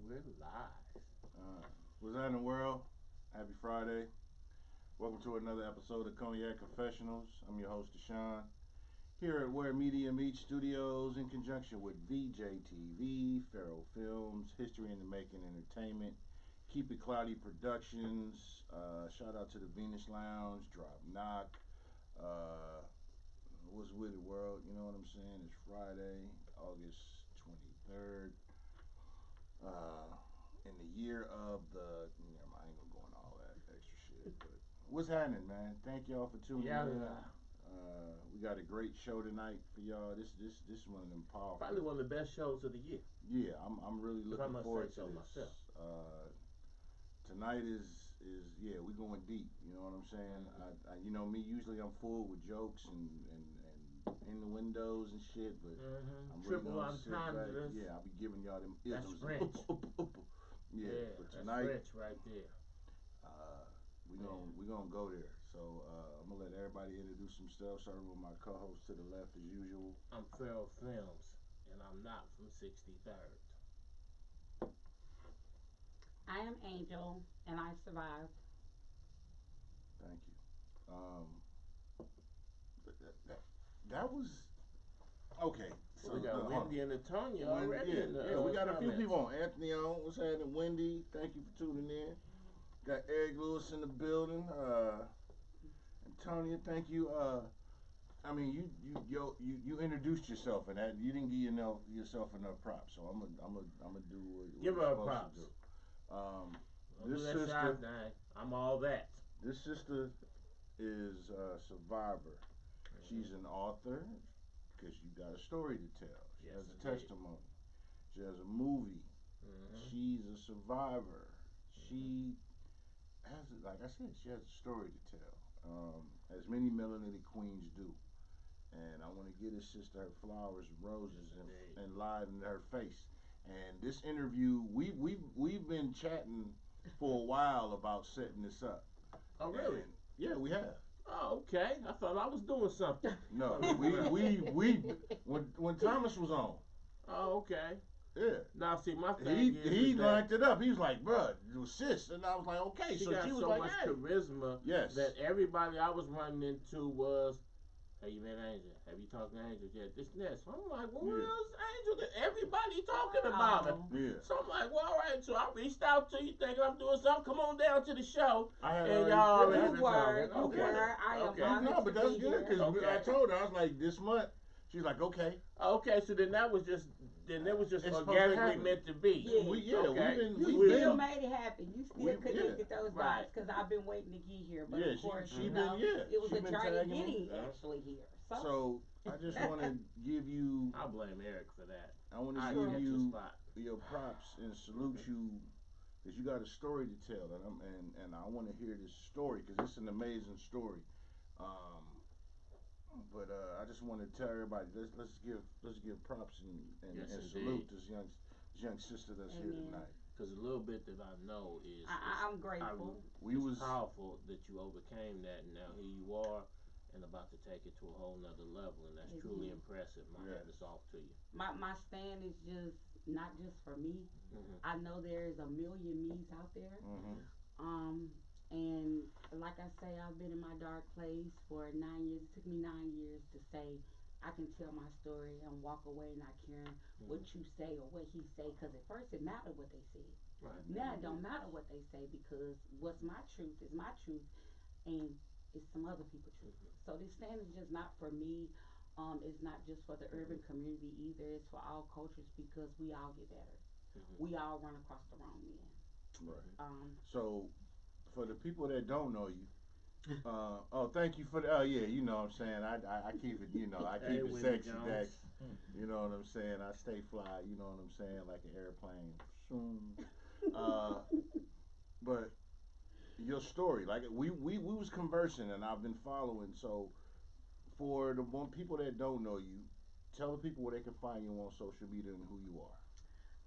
We're live. What's that in the world? Happy Friday. Welcome to another episode of Cognac Confessionals. I'm your host, Deshaun. Here at Where Media Meets Studios in conjunction with VJTV, Pharaoh Films, History in the Making Entertainment, Keep It Cloudy Productions. Shout out to the Venus Lounge, Drop Knock. Uh, what's with it, world? You know what I'm saying? It's Friday, August 23rd. Uh, in the year of the, never mind, I ain't gonna go into all that extra shit. But what's happening, man? Thank y'all for tuning Yeah, in. yeah. We got a great show tonight for y'all. This is one of them powerful. Probably one of the best shows of the year. Yeah, I'm really Because I looking must forward say so to this. myself. Tonight is yeah, we going deep. You know what I'm saying? You know me. Usually I'm full with jokes and innuendos and shit, but I'm really Triple gonna sit back. entendres. Yeah, I'll be giving y'all them That's isms. French. Yeah, but that's tonight French right there. uh, we gonna go there. So I'm gonna let everybody introduce themselves. Starting with my co-host to the left as usual. I'm Pharaoh Films, and I'm not from 63rd. I am Angel, and I survived. Thank you. That was okay. So we got hold Wendy on. and Latonya already Yeah, in the yeah, we got a few comments. people on. Anthony on. What's happening? Wendy, thank you for tuning in. Got Eric Lewis in the building. Antonia, thank you. I mean, you introduced yourself and that you didn't give yourself enough props. So I'm gonna do what Give you're her supposed props. to do. Don't This do that shy sister, thing. I'm all that. this sister is a survivor. She's an author because you got a story to tell. She Yes, has a indeed. testimony. She has a movie. Mm-hmm. She's a survivor. She has, like I said, she has a story to tell, as many melanated queens do. And I want to give this sister her flowers and roses Yes, indeed. and live in her face. And this interview, we've been chatting for a while about setting this up. Oh, really? And yeah, we have. Oh, okay. I thought I was doing something. No, we when Thomas was on, Oh, okay. yeah. Now, see, my He thing he is that liked it up. He was like, "Bruh, you sis," and I was like, "Okay." she So got she was so like, much "Hey, charisma yes." that everybody I was running into was, "Hey, you met Angel? Have you talked to Angel yet? This and that." So I'm like, "Well, Yeah. where's Angel? That everybody talking about her." Oh, Yeah, So I'm like, "Well, all right." So I reached out to you, thinking I'm doing something. Come on down to the show, I had and already. y'all Yeah, already you been were, talking. you Okay, were. I am okay, honored no, but to that's be good because here. Okay. I told her I was like, "This month." She's like, "Okay." okay. So then that was just It's supposed to organically happen. meant to be. Yeah. We've Okay. been You we've still been made it happen. You still we connected those Right. dots because I've been waiting to get here. But yeah. of course, She you been know, yeah. it was She a been journey tagging me. getting actually here. So, So I just want to give you I blame Eric for that. I want to I give get your you spot. your props and salute you because you got a story to tell and I want to hear this story because it's an amazing story. Um, but I just want to tell everybody let's give props Yes, and salute indeed. this young sister that's here amen. tonight. Because a little bit that I know is I'm I, grateful. We it's was powerful that you overcame that, and now here you are, and about to take it to a whole nother level, and that's truly Amen. impressive. My yeah hat is off to you. My stand is just not just for me. Hmm. I know there is a million me's out there. mm-hmm. Um, and like I say, I've been in my dark place for 9 years. It took me 9 years to say I can tell my story and walk away not caring Hmm. what you say or what he say. Because at first it mattered what they said. Right. Now it don't matter what they say because what's my truth is my truth, and it's some other people's truth. Hmm. So this stand is just not for me. It's not just for the urban Hmm. community either. It's for all cultures because we all get better. Hmm. We all run across the wrong men. Right. Hmm. So for the people that don't know you, oh, thank you for the. Oh, yeah, you know what I'm saying. I keep it. I keep Hey, it Wendy sexy, Jones. Dex. You know what I'm saying. I stay fly. You know what I'm saying, like an airplane. Zoom. Uh, but your story, like we was conversing, and I've been following. So for the one people that don't know you, tell the people where they can find you on social media and who you are.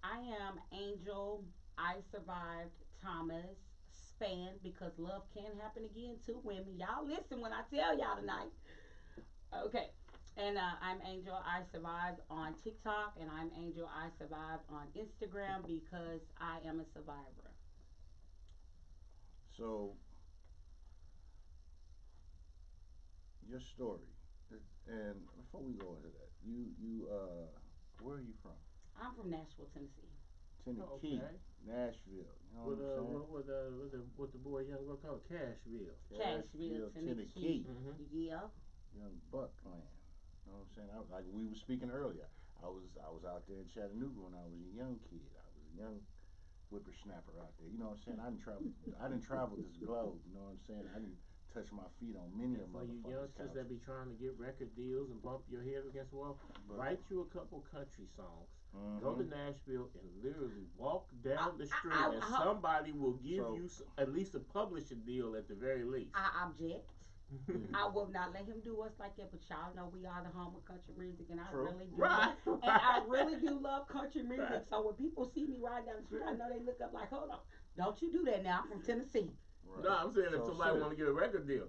I am Angel. I survived Thomas Spann because love can happen again to women. Y'all listen when I tell y'all tonight. Okay. And I'm Angel I Survived on TikTok, and I'm Angel I Survived on Instagram because I am a survivor. So your story, and before we go into that, where are you from? I'm from Nashville, Tennessee. Tennessee, Okay. Nashville. You know With what I'm saying? what the boy young boy called Cashville. Cashville, Tennessee. Tennessee. Mm-hmm. Yeah. Young Buck land. You know what I'm saying? Like we were speaking earlier. I was out there in Chattanooga when I was a young kid. I was a young whippersnapper out there. You know what I'm saying? I didn't travel this globe. You know what I'm saying? I didn't touch my feet on many And of for you motherfuckers' youngsters that couches. be trying to get record deals and bump your head against the wall, But write you a couple country songs. Go to mm-hmm. Nashville and literally walk down the street, I, and I, somebody will give So you at least a publishing deal at the very least. I object. yeah, I will not let him do us like that, but y'all know we are the home of country music, and I true. really do. Right, And I right, really do love country right. music. So when people see me riding down the street, I know they look up like, hold on, don't you do that now? I'm from Tennessee. No, Right. I'm saying if So somebody sis, want to get a record deal,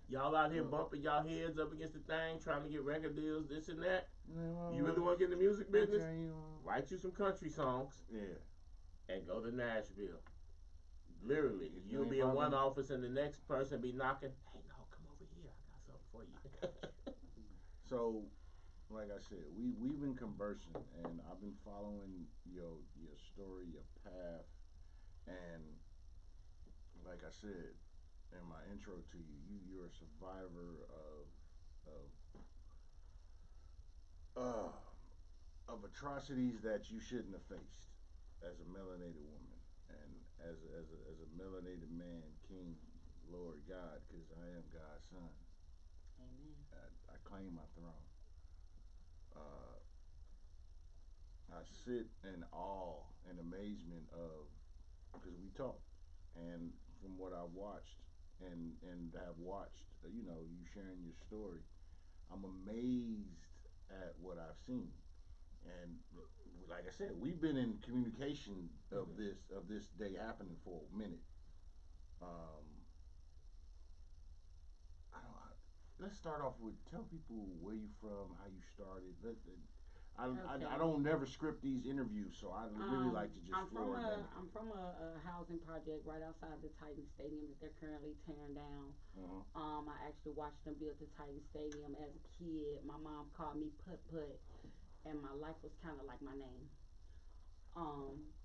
y'all out here look, bumping y'all heads up against the thing, trying to get record deals, this and that. man, You really want to get in the music I business? tell you, Write you some country songs yeah. and go to Nashville. Literally, If you you'll ain't be in one bumping, office and the next person be knocking. Hey, no, come over here. I got something for you. so like I said, we've been conversing, and I've been following your story, your path, and like I said in my intro to you, you're a survivor uh, of atrocities that you shouldn't have faced as a melanated woman, and as a melanated man, King, Lord God, because I am God's son. Amen. I claim my throne. Uh, I sit in awe and amazement of because we talk, and from what I've watched and have watched, you sharing your story, I'm amazed at what I've seen. And like I said, we've been in communication of this day happening for a minute. Um, I don't. Let's start off with tell people where you from, how you started. I Okay. don't never script these interviews, so I really like to just I'm from flow a organically. I'm from a housing project right outside the Titan Stadium that they're currently tearing down. Uh-huh. I actually watched them build the Titan Stadium as a kid. My mom called me Put Put, and my life was kind of like my name.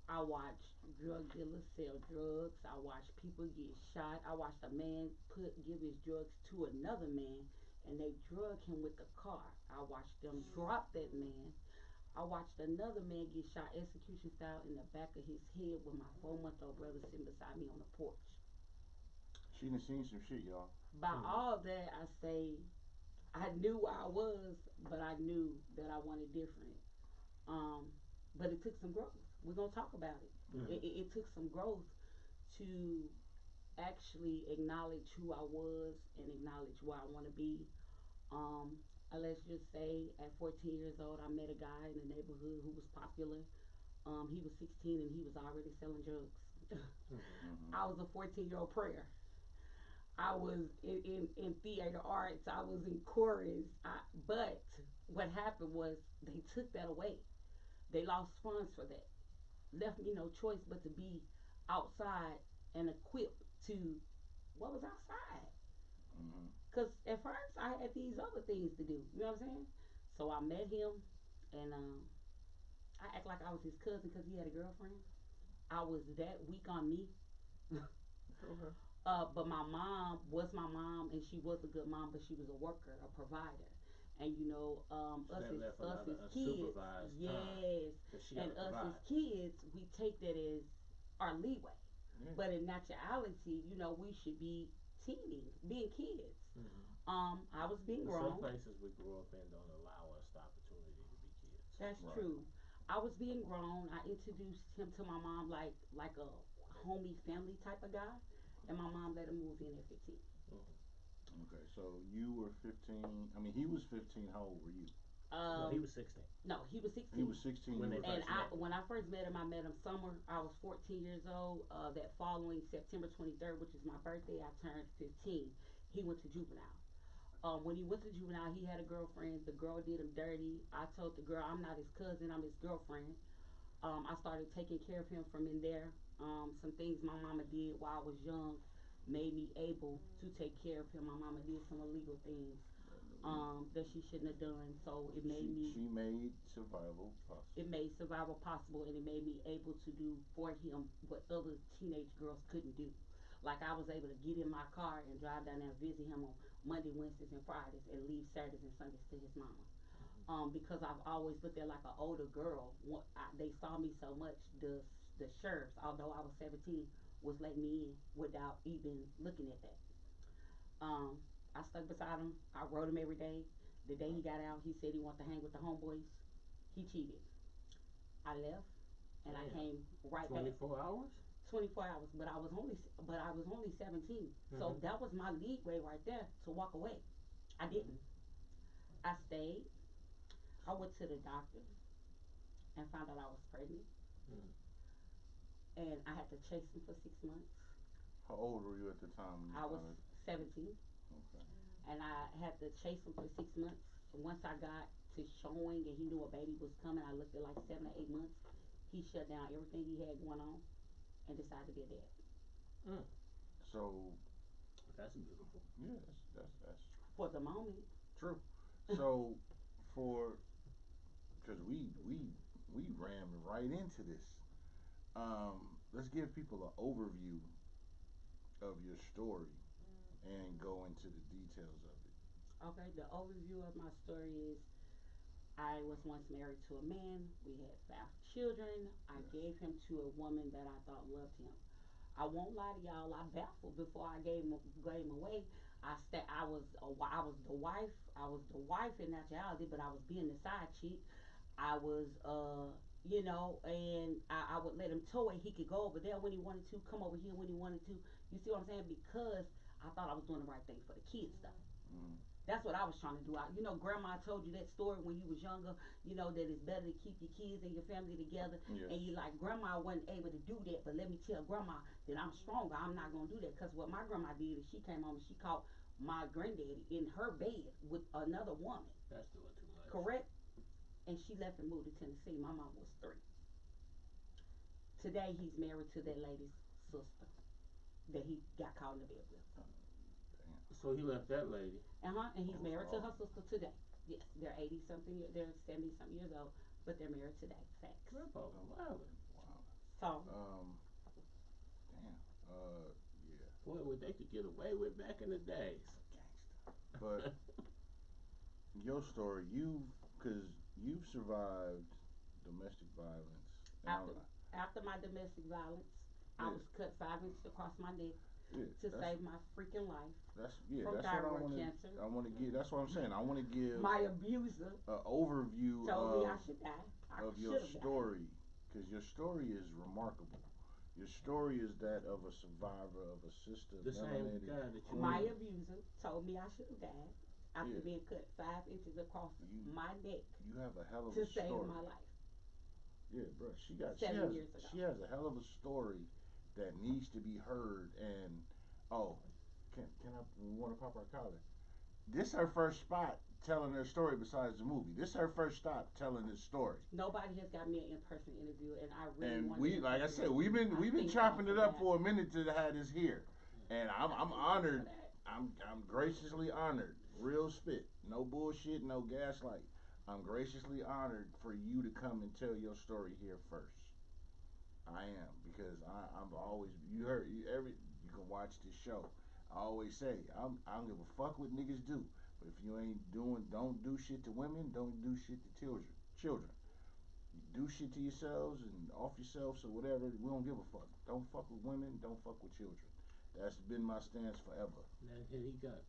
I watched drug dealers sell drugs. I watched people get shot. I watched a man give his drugs to another man, and they drug him with the car. I watched them drop that man. I watched another man get shot execution style in the back of his head with my 4-month-old brother sitting beside me on the porch. She done seen some shit, y'all. By all that, I say I knew where I was, but I knew that I wanted different. Um, but it took some growth. We're gonna talk about it. Mhm. It took some growth to actually acknowledge who I was and acknowledge where I want to be. Um, let's just say at 14 years old, I met a guy in the neighborhood who was popular. He was 16 and he was already selling drugs. Mm-hmm. I was a 14-year-old prayer. I was in theater arts. I was in chorus. But what happened was they took that away. They lost funds for that. Left me no choice but to be outside and equipped to what was outside. Mm-hmm. Because at first I had these other things to do. You know what I'm saying? So I met him and I act like I was his cousin because he had a girlfriend. I was that weak on me. Okay. But my mom was my mom, and she was a good mom, but she was a worker, a provider. And So that left a us lot as of kids, unsupervised time yes, because she and got to us as provide. kids, we take that as our leeway. Yeah. But in actuality, we should be being kids. Mm-hmm. I was being But some grown. places we grew up in don't allow us the opportunity to be kids. That's Right. true. I was being grown. I introduced him to my mom like a homie family type of guy, and my mom let him move in at 15. Mm-hmm. Okay, so you were 15. I mean, he was 15. How old were you? No, he Um, was 16 no, he was He 16. was 16. when You they were And first 15. met. when I first met him, I met him summer. I was 14 years old. That following September 23rd, which is my birthday, I turned 15. He went to juvenile. When he went to juvenile, he had a girlfriend. The girl did him dirty. I told the girl, I'm not his cousin, I'm his girlfriend. I started taking care of him from in there. Some things my mama did while I was young made me able to take care of him. My mama did some illegal things that she shouldn't have done. So it made me. She made survival possible. It made survival possible, and it made me able to do for him what other teenage girls couldn't do. Like I was able to get in my car and drive down there and visit him on Monday, Wednesdays, and Fridays, and leave Saturdays and Sundays to his mama. Because I've always looked at like an older girl. They saw me so much. The sheriffs, although I was 17, was letting me in without even looking at that. I stuck beside him. I rode him every day. The day he got out, he said he wanted to hang with the homeboys. He cheated. I left, and I came right 24 back. hours? 24 hours, but I was only 17. So that was my leeway right there to walk away. I didn't. I stayed. I went to the doctor and found out I was pregnant, Mm. and I had to chase him for 6 months. How old were you at the time when you I was found it? 17, Okay. and I had to chase him for 6 months. And once I got to showing and he knew a baby was coming, I looked at like 7 or 8 months. He shut down everything he had going on and decided to be a dad. Mm. So That's beautiful. yeah, that's For the moment. true. So for because we ran right into this. Let's give people an overview of your story and go into the details of it. Okay, the overview of my story is I was once married to a man. We had 5 children. I Yes. gave him to a woman that I thought loved him. I won't lie to y'all. I baffled before I gave him away. I was the wife. I was the wife in actuality, but I was being the side chick. I was and I would let him tow it. He could go over there when he wanted to, come over here when he wanted to. You see what I'm saying? Because I thought I was doing the right thing for the kids stuff. Mm. That's what I was trying to do. Grandma told you that story when you was younger, that it's better to keep your kids and your family together. Yes. And you like, grandma wasn't able to do that, but let me tell grandma that I'm stronger. I'm not going to do that. Because what my grandma did is she came home and she caught my granddaddy in her bed with another woman. That's doing too much. Correct? And she left and moved to Tennessee. My mom was 3. Today he's married to that lady's sister that he got caught in the bed with. So he left that lady. And he's married to her sister today. Yes, they're 80 something, they're 70 something years old, but they're married today. Facts. Grandpa was wildin'. Wow. So, Damn. Yeah. Boy, what they could get away with back in the days. Gangsta. But your story, because you've survived domestic violence. after my domestic violence, I was cut 5 inches across my neck to save my freaking life. That's from what thyroid cancer. I want to give. That's what I'm saying. I want to give My abuser an overview told me I should die. of your story, because your story is remarkable. Your story is that of a survivor of a sister. The same guy that you My knew. abuser told me I should have died after being cut 5 inches across my neck You have a hell of to a save story. my life. Yeah, bro. 7 years ago. She has a hell of a story that needs to be heard. And can I? We want to pop our collar. This her first spot telling her story besides the movie. This her first stop telling this story. Nobody has got me an in-person interview, and I really And want. we, like I said, we've been chopping it up for a minute to have this here, and I'm honored. I'm graciously honored. Real spit, no bullshit, no gaslight. I'm graciously honored for you to come and tell your story here first. I am, because I'm always, you can watch this show. I always say I don't give a fuck what niggas do, but if you ain't don't do shit to women, don't do shit to children. You do shit to yourselves and off yourselves or whatever. We don't give a fuck. Don't fuck with women. Don't fuck with children. That's been my stance forever. And he got.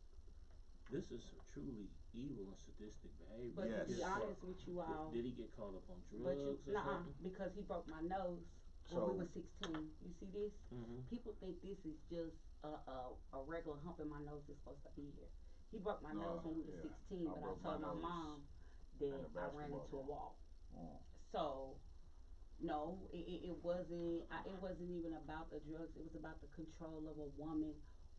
This is some truly evil and sadistic behavior. But Yes. to be honest with you all, Did he get caught up on drugs or something? because he broke my nose when we were 16. You see this? Mm-hmm. People think this is just a regular hump in my nose that's supposed to be here. He broke my nose when we were 16, but I told my mom that I ran into a wall. Oh. So, no, it wasn't. It wasn't even about the drugs. It was about the control of a woman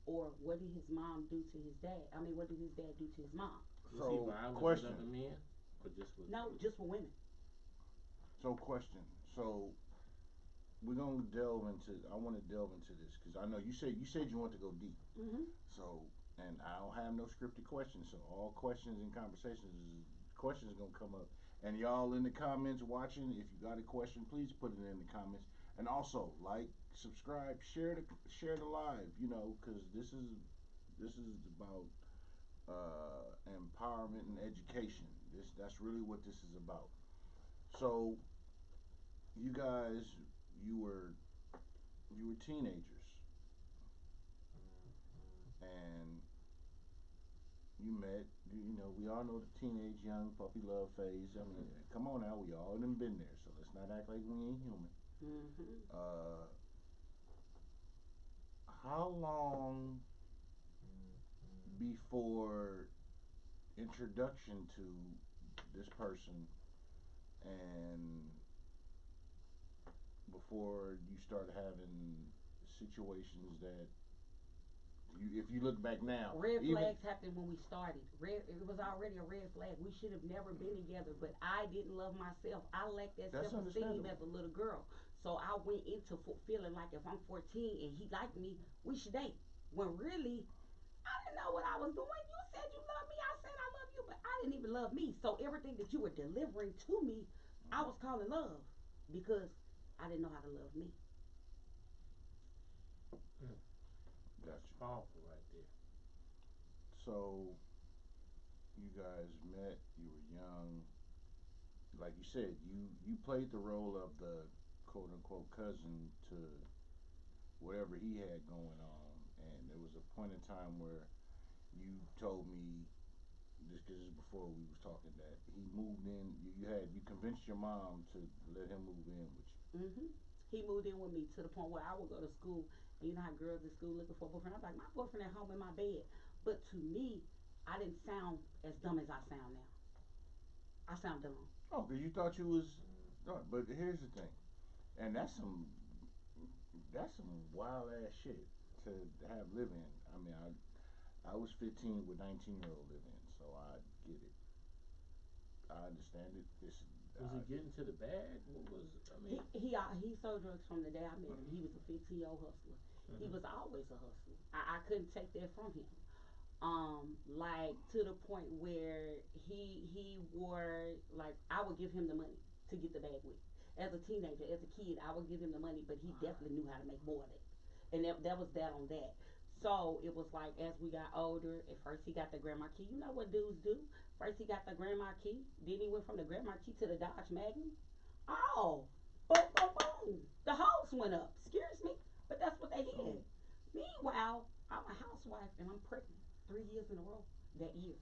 Or what did his mom do to his dad? I mean, what did his dad do to his mom? Was he So, violent with question. other men, or just with No, women? just for women. So, question. So, we're gonna delve into. I want to delve into this because I know you said you want to go deep. Hmm. So, and I don't have no scripted questions. So, all questions and questions gonna come up. And y'all in the comments watching, if you got a question, please put it in the comments. And also like, subscribe, share the live. You know, because this is about empowerment and education. That's really what this is about. So, you guys, you were you were teenagers, and you met. You know, we all know the teenage young puppy love phase. I mean, come on now, we all done been there. So let's not act like we ain't human. Hmm. Uh, how long before introduction to this person and before you start having situations that if you look back now, Red even flags happened when we started. It was already a red flag. We should have never been together, but I didn't love myself. I lacked that that's self-esteem understandable. as a little girl. So I went into feeling like if I'm 14 and he liked me, we should date. When really, I didn't know what I was doing. You said you love me. I said I love you, but I didn't even love me. So everything that you were delivering to me, I was calling love because I didn't know how to love me. Mm, Got that's you. powerful right there. So you guys met. You were young. Like you said, you played the role of the quote unquote cousin to whatever he had going on, and there was a point in time where you told me just because this is before we was talking that he moved in. You convinced your mom to let him move in with you. He moved in with me to the point where I would go to school, and you know how girls in school looking for a boyfriend. I'm like, my boyfriend at home in my bed. But to me, I didn't sound as dumb as I sound now. I sound dumb. Oh, because you thought you was. No, but here's the thing, and that's some wild ass shit to have live in. I mean, I was 15 with 19-year-old live in, so I get it. I understand it. This Was he getting to the bag? What was? I He mean, he sold drugs from the day I met him. He was a 15-year-old hustler. He mm-hmm. was always a hustler. I couldn't take that from him. Like to the point where he wore like I would give him the money to get the bag with. As a teenager, as a kid, I would give him the money, but he definitely knew how to make more of it. And that was that on that. So it was like as we got older, at first he got the grandma key. You know what dudes do? First he got the grandma key, then he went from the grandma key to the Dodge Magnum. Oh, boom, boom, boom. The hopes went up. Excuse me, but that's what they so did. Meanwhile, I'm a housewife and I'm pregnant 3 years in a row that year.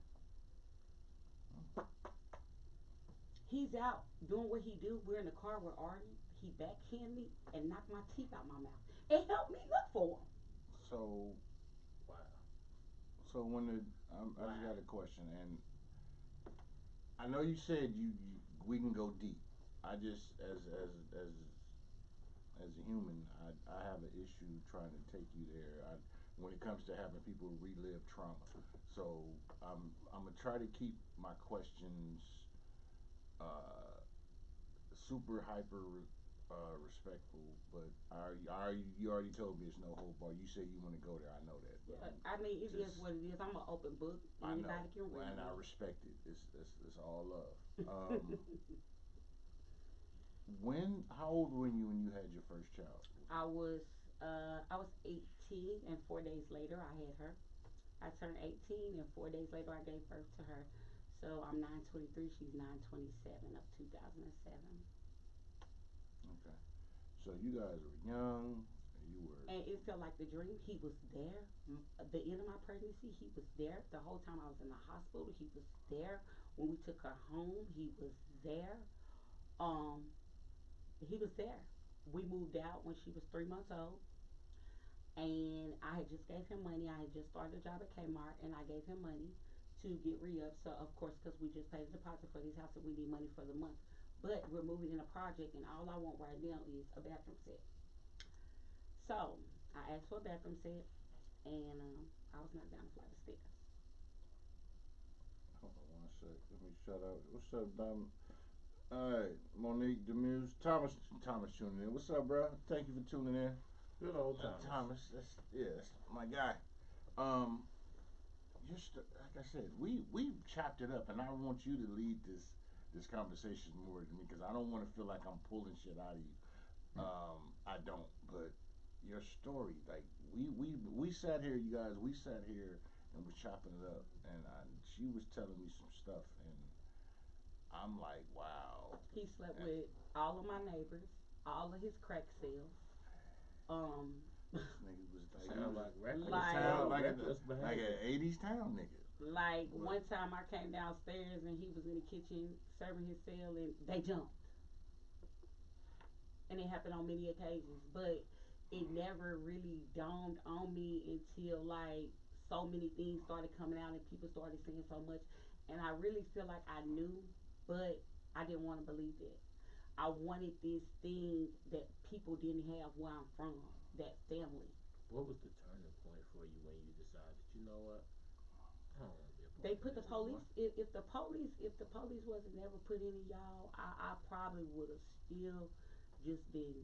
He's out doing what he do. We're in the car, we're arguing. He backhand me and knocked my teeth out my mouth. And helped me look for him. so Wow, so when the I wow. just got a question, and I know you said you we can go deep. I just as a human, I have an issue trying to take you there. When it comes to having people relive trauma, so I'm gonna try to keep my questions uh, super hyper respectful. But you already told me it's no hope bar. You say you want to go there. I know that, but Yeah, I mean, it is just what it is. I'm an open book. I know, Anybody can read and I me. respect it. It's all love. When how old were you when you had your first child? I was I was 18, and 4 days later I had her. I turned 18, and 4 days later I gave birth to her. So I'm 923. She's 927 of 2007. Okay, so you guys were young. You were And it felt like the dream. He was there. The end of my pregnancy, he was there. The whole time I was in the hospital, he was there. When we took her home, he was there. Um, he was there. We moved out when she was 3 months old, and I had just gave him money. I had just started a job at Kmart, and I gave him money to get re-up. So of course, because we just paid a deposit for this house, and we need money for the month. But we're moving in a project, and all I want right now is a bathroom set. So I asked for a bathroom set. and I was not down the flight of stairs. Hold on one sec. Let me shout out. What's up, Dom? All right, Monique Demuse. Thomas tuning in. What's up, bro? Thank you for tuning in. Good old Thomas. Thomas. That's my guy. Um, like I said, we chopped it up, and I want you to lead this conversation more than me because I don't want to feel like I'm pulling shit out of you. I don't. But your story, like we sat here, you guys. We sat here and was chopping it up, and she was telling me some stuff, and I'm like, wow. He slept with all of my neighbors, all of his crack sales. This nigga was like, Sound like reckless Like- town, like reckless like behavior. an '80s town nigga. Like What? one time I came downstairs and he was in the kitchen serving his sale and they jumped. And it happened on many occasions, but it never really dawned on me until like so many things started coming out and people started saying so much, and I really feel like I knew, but I didn't want to believe it. I wanted this thing that people didn't have where I'm from, that family. What was the turning point for you when you decided, you know what? I don't want to be a part They of put the this police. anymore. If the police wasn't never put in y'all, I probably would have still just been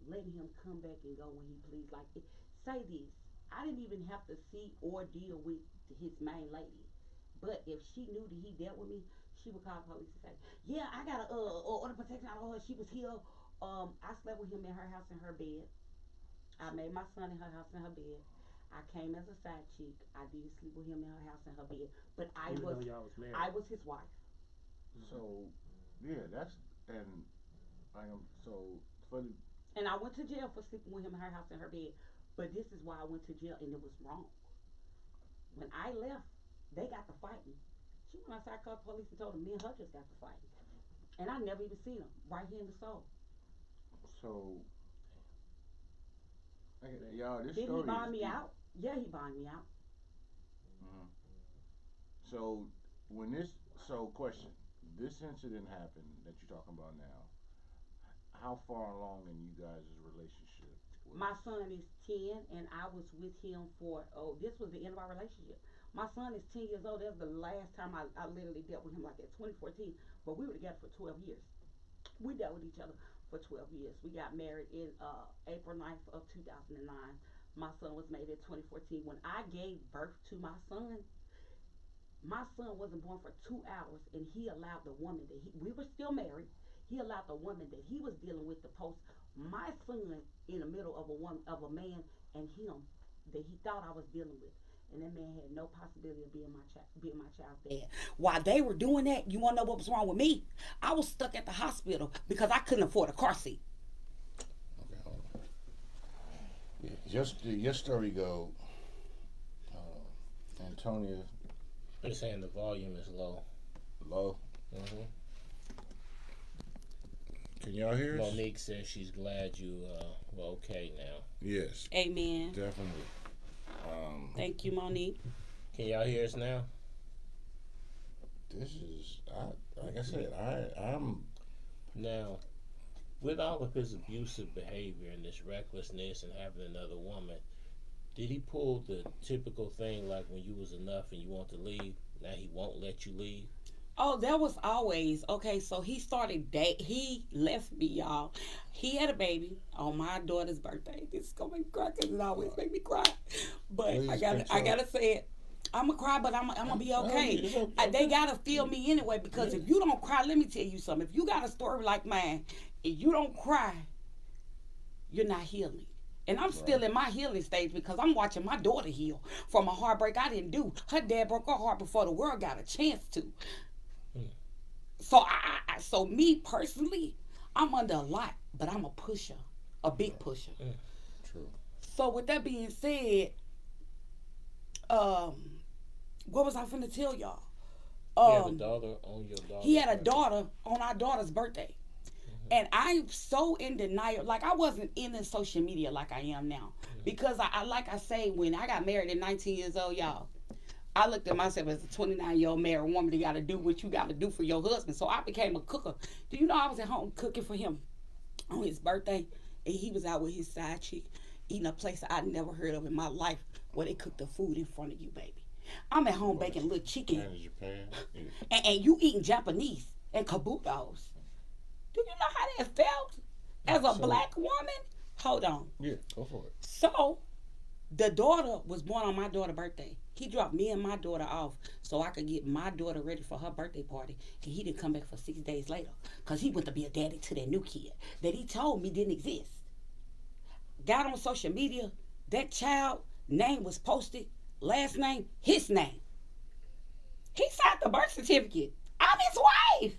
letting him come back and go when he pleased. Like, say this, I didn't even have to see or deal with his main lady, but if she knew that he dealt with me, she would call the police and say, "Yeah, I got a order protection out of her. She was here. I slept with him in her house in her bed. I made my son in her house in her bed. I came as a side chick. I did sleep with him in her house in her bed, but Even though y'all was married. I was his wife." So yeah, that's and like so for the And I went to jail for sleeping with him in her house in her bed. But this is why I went to jail, and it was wrong. When I left, they got to fighting. She went outside, called the police, and told them me and her just got to fighting. And I never even seen them right here in the soul. so y'all this Did story he bond is me deep. out? Yeah, he bonded me out. Mhm. So when this question, this incident happened that you're talking about now. How far along in you guys' relationship? My son is 10, and I was with him for, this was the end of our relationship. My son is 10 years old. That's the last time I literally dealt with him like that, 2014. But we were together for 12 years. We dealt with each other for 12 years. We got married in April 9th of 2009. My son was made in 2014. When I gave birth to my son wasn't born for 2 hours, and he allowed the woman we were still married. He allowed the woman that he was dealing with to post my son in the middle of a man and him that he thought I was dealing with. And that man had no possibility of being my child's dad. While they were doing that, you wanna know what was wrong with me? I was stuck at the hospital because I couldn't afford a car seat. Okay, hold on. Yeah, your story go, Antonia They're saying the volume is low. low. Mm-hmm. Can y'all hear us? Monique says she's glad you were okay now. Yes, Amen. definitely. Thank you, Monique. Can y'all hear us now? This is like I said, I'm Now, with all of his abusive behavior and this recklessness and having another woman, did he pull the typical thing like when you was enough and you want to leave, now he won't let you leave? Oh, that was always okay. So he he left me, y'all. He had a baby on my daughter's birthday. This is gonna make me cry because it always make me cry. But Please I control. gotta say it. I'm gonna cry, but I'm gonna be okay. It's okay. They gotta feel me anyway because if you don't cry, let me tell you something. If you got a story like mine, and you don't cry, you're not healing. And I'm still in my healing stage because I'm watching my daughter heal from a heartbreak I didn't do. Her dad broke her heart before the world got a chance to. So so me personally, I'm under a lot, but I'm a pusher, a big pusher. true. So with that being said, what was I finna tell y'all? He had a daughter on your daughter. He had a daughter on our daughter's birthday. And I'm so in denial. Like, I wasn't in the social media like I am now. Because I like I say, when I got married at 19 years old, y'all, I looked at myself as a 29-year-old married woman. You got to do what you got to do for your husband. So I became a cooker. Do you know I was at home cooking for him on his birthday? And he was out with his side chick eating a place I never heard of in my life where they cook the food in front of you, baby. I'm at home baking little chicken. Japan. And you eating Japanese and kabutos. Do you know how that felt as a black woman? Hold on. Yeah, go for it. So, the daughter was born on my daughter's birthday. He dropped me and my daughter off so I could get my daughter ready for her birthday party. And he didn't come back for 6 days later because he went to be a daddy to that new kid that he told me didn't exist. Got on social media, that child name was posted, last name, his name. He signed the birth certificate. I'm his wife.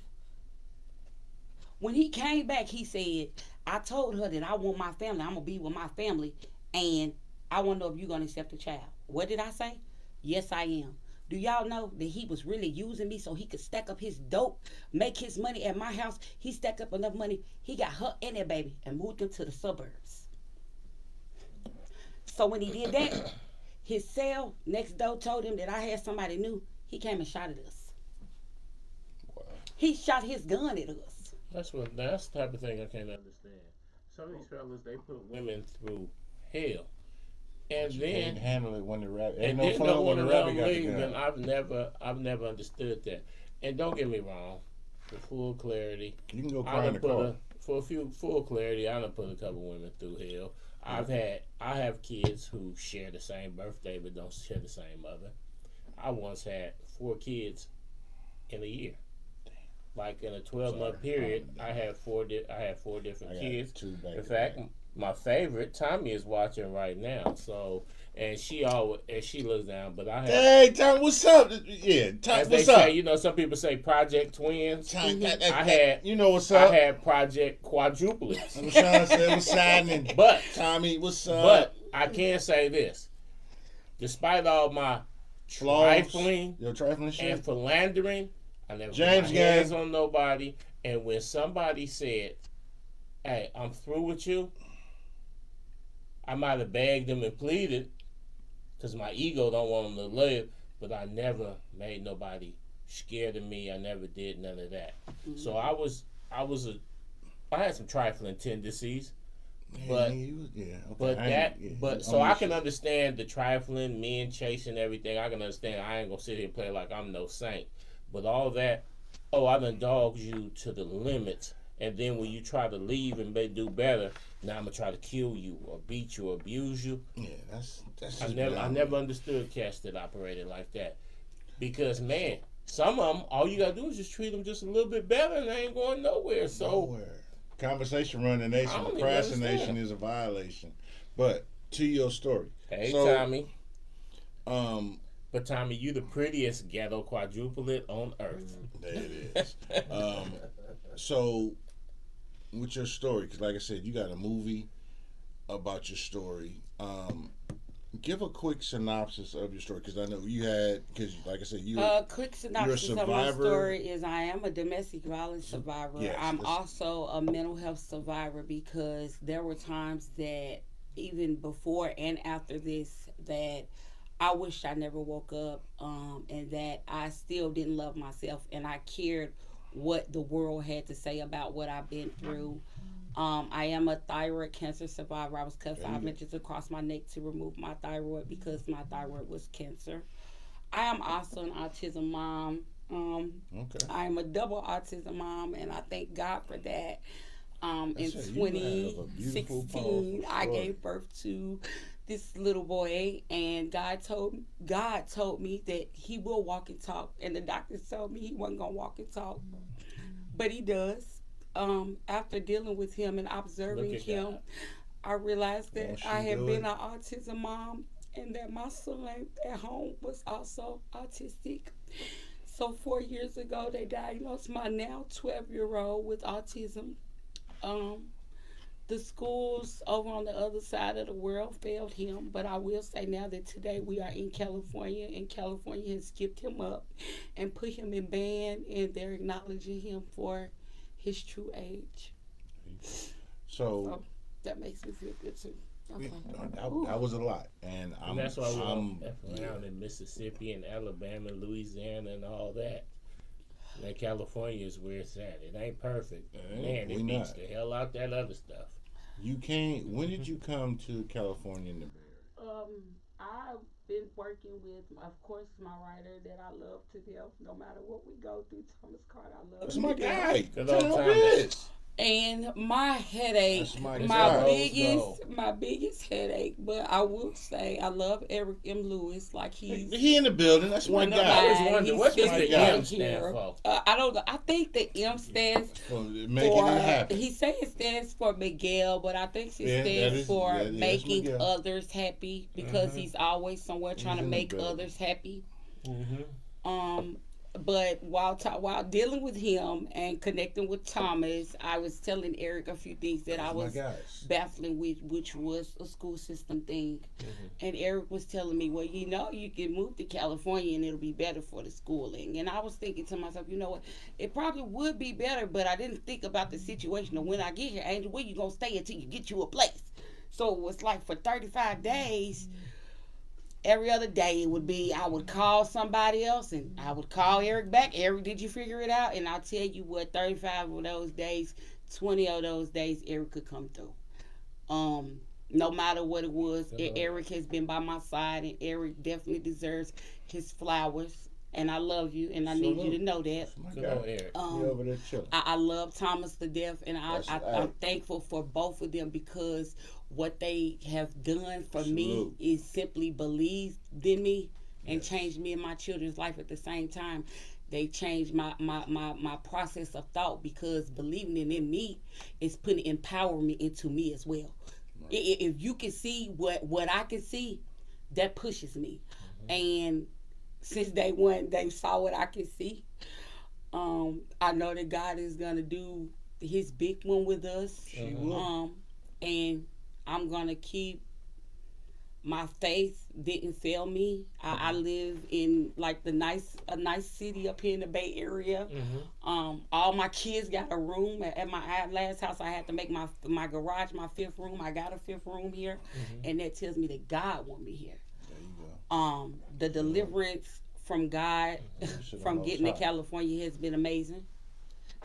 When he came back, he said, I told her that I want my family. I'm going to be with my family. And I want to know if you're going to accept the child. What did I say? Yes, I am. Do y'all know that he was really using me so he could stack up his dope, make his money at my house? He stacked up enough money. He got her and that baby and moved them to the suburbs. So when he did that, his cell next door told him that I had somebody new. He came and shot at us. Wow. He shot his gun at us. That's the type of thing I can't understand. Some of these fellas, they put women through hell. And You then can't handle it when the rabbit. and Ain't then no don't fun when want the to rabbit got the leave. gun. And I've never understood that. And don't get me wrong, for full clarity, You can go I cry in done the car. for a few full clarity, I done put a couple women through hell. I have kids who share the same birthday but don't share the same mother. I once had 4 kids in a year. Like in a 12-month period, I had four different I got kids. 2 back In to fact, back. my favorite, Tommy, is watching right now. So, and she looks down, but I have. Hey, Tom, what's up? Yeah, Tom, As they what's up? say, some people say project twins. Tom, I had, you know what's up? I had project quadruplets. I'm trying to say what's happening. But Tommy, what's up? But I can say this: despite all my trifling Your trifling shit. and philandering, I never James put my hands on nobody. And when somebody said, "Hey, I'm through with you," I might have begged them and pleaded because my ego don't want them to live. But I never made nobody scared of me. I never did none of that. Mm-hmm. So I had some trifling tendencies. But So I can understand the trifling, men chasing everything. I can understand. I ain't gonna sit here and play like I'm no saint. But all that, I done dogged you to the limits, and then when you try to leave and do better, now I'm gonna try to kill you or beat you or abuse you. Yeah, that's. I never understood cats that operated like that, because man, some of them, all you gotta do is just treat them just a little bit better, and they ain't going nowhere. So. Nowhere. Conversation run the nation. I don't even Procrastination understand. is a violation. But to your story. Hey, So, Tommy. But Tommy, you the prettiest ghetto quadruplet on earth. There it is. So, with your story, because like I said, you got a movie about your story. Give a quick synopsis of your story, because I know you had, because like I said, Quick synopsis of my survivor. story is I am a domestic violence survivor. Yes, I'm that's- also a mental health survivor, because there were times that even before and after this that I wished I never woke up, and that I still didn't love myself, and I cared what the world had to say about what I've been through. I am a thyroid cancer survivor. I was cut 5 inches across my neck to remove my thyroid because my thyroid was cancer. I am also an autism mom. Okay. I am a double autism mom, and I thank God for that. In That's it. You have a beautiful, 2016, powerful I story. gave birth to this little boy, and God told me that he will walk and talk, and the doctors told me he wasn't gonna walk and talk, but he does. After dealing with him and observing Look at him, God. I realized that Won't she I had do been it? an autism mom, and that my son at home was also autistic. So 4 years ago, they diagnosed my now 12-year-old with autism. The schools over on the other side of the world failed him, but I will say now that today we are in California, and California has skipped him up and put him in band, and they're acknowledging him for his true age. So That makes me feel good too. Okay. that was a lot, and And that's why we I'm don't F around in Mississippi and Alabama, Louisiana, and all that. And California is where it's at. It ain't perfect. Man, we it beats not. the hell out that other stuff. You came. When did you come to California in the Bay Area? I've been working with, of course, my writer that I love to death. No matter what we go through, Thomas Carter, I love That's him my to death. guy. Good Tell old him Thomas. this. And my headache, That's my my guy. biggest headache. But I will say, I love Eric M. Lewis. Like He in the building. That's my one of guy. I was mine. wondering, He's what does sitting the guy. M stand for? I don't know. I think the M stands For making for. it happen. He said it stands for Miguel, but I think it Yeah, that stands is- for that is making Miguel. others happy because he's always somewhere trying to in the make building. others happy. Mm-hmm. But while dealing with him and connecting with Thomas, I was telling Eric a few things that I That's my was guys. baffling with, which was a school system thing. And Eric was telling me, well, you can move to California and it'll be better for the schooling. And I was thinking to myself, you know what, it probably would be better, but I didn't think about the situation of when I get here, Angel, where you gonna stay until you get you a place? So it was like for 35 days. Every other day it would be I would call somebody else and I would call Eric back. Eric, did you figure it out? And I'll tell you what, 35 of those days, 20 of those days, Eric could come through. No matter what it was, Eric has been by my side, and Eric definitely deserves his flowers. And I love you, and I need you to know that. That's my Good guy. old Eric. He over there chilling. I love Thomas to death, and That's I'm right. thankful for both of them because what they have done for me Salute. is simply believed in me and Yes. changed me and my children's life at the same time. They changed my process of thought because believing in me is putting empowerment into me as well. If you can see what I can see, that pushes me. And since day one, they saw what I can see. I know that God is gonna do His big one with us. She will. And I'm gonna keep my faith. Didn't fail me. I live in like a nice city up here in the Bay Area. All my kids got a room at my last house. I had to make my garage my fifth room. I got a fifth room here, and that tells me that God want me here. There you go. The deliverance from God from getting to California has been amazing.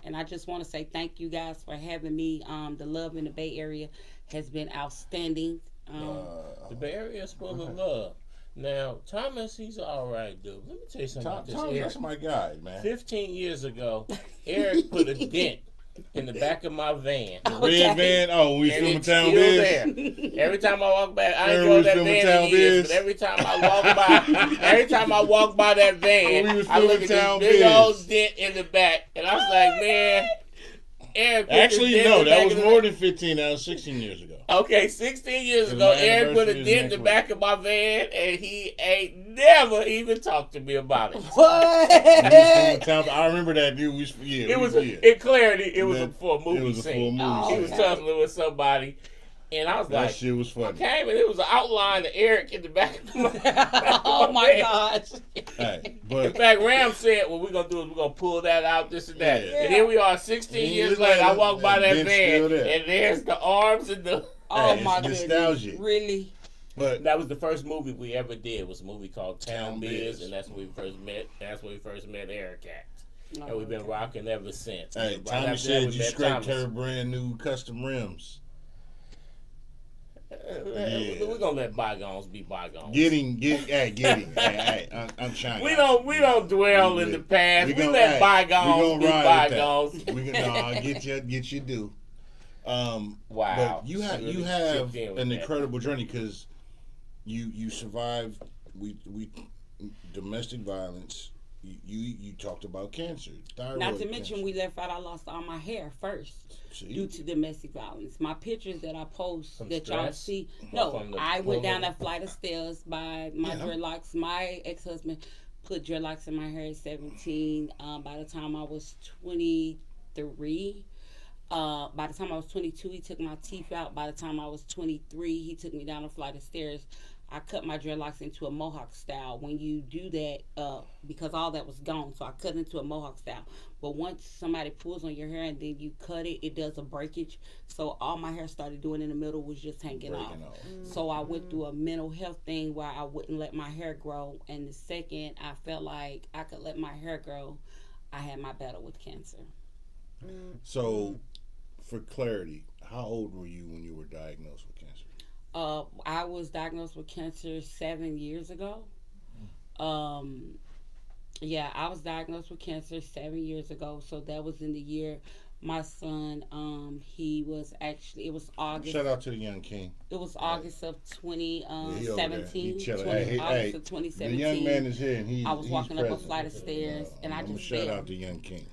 And I just want to say thank you guys for having me. The love in the Bay Area has been outstanding. The Bay Area is full of love. Now, Thomas, he's all right, dude. Let me tell you something about this. Tom, Eric. that's my guy, man. 15 years ago, Eric put a dent in the back of my van. Red van. Oh, we And filming it's Town still Biz. there. Every time I walk back, I ain't Eric drove was that filming van Town in years, Biz. but every time I walk by that van, We was I look filming at Town this big Biz. old dent in the back, and I was like, man, Eric put Actually, this dent no, in the that back was of the more than 15. That was 16 years ago. Okay, 16 years It was ago, my Eric put a anniversary dent in the next back week. of my van, and he ain't never even talked to me about it. What? We was filming Town. I remember that dude. It was in clarity. It was for a movie It was a full scene. movie Oh, scene. He was okay. tussling with somebody, and I was That like, shit was I funny. came and it was an outline of Eric in the back of my Oh my van. gosh. Hey, In but fact, Ram said, what we're going to do is we're going to pull that out, this and that. Yeah. And here we are 16 years Years later. I later, walk by that that dent's van, still there. and there's the arms and the... Oh Hey, my it's goodness. nostalgic. Really? but That was the first movie we ever did. It was a movie called Town Town Biz, Biz. and that's when we first met. That's when we first met Eric at. Oh, And we've been rocking ever since. hey, Right Tommy after that, said we you met scraped Thomas. her brand new custom rims. Yeah. We're gonna let bygones be bygones. Get him. Hey, I'm trying. We don't dwell in the past. We let bygones be bygones. We gonna get you due. Wow. But you She really have chipped in with an that. incredible journey because you survived. We domestic violence. You talked about cancer, thyroid Not to mention, cancer. we left out, I lost all my hair first See? due to domestic violence. My pictures that I post From that y'all stress? see, Or no, from the I went down pulling? that flight of stairs by my Yeah. dreadlocks. My ex-husband put dreadlocks in my hair at 17. By the time I was 23, by the time I was 22, he took my teeth out. By the time I was 23, he took me down a flight of stairs. I cut my dreadlocks into a mohawk style. When you do that, because all that was gone, so I cut into a mohawk style. But once somebody pulls on your hair and then you cut it, it does a breakage. So all my hair started doing in the middle was just hanging off. Breaking off. So I went through a mental health thing where I wouldn't let my hair grow. And the second I felt like I could let my hair grow, I had my battle with cancer. So, for clarity, how old were you when you were diagnosed with cancer? I was diagnosed with cancer 7 years ago. Um, yeah, I was diagnosed with cancer 7 years ago. So that was in the year my son. He was actually. It was August. Shout out to the young king. It was August of He over there. 2017. He chilling. 20, Hey, August of the 2017. young man is here, and I was he's walking up a present. flight of stairs, and I I'm gonna just shout fell. out the young king.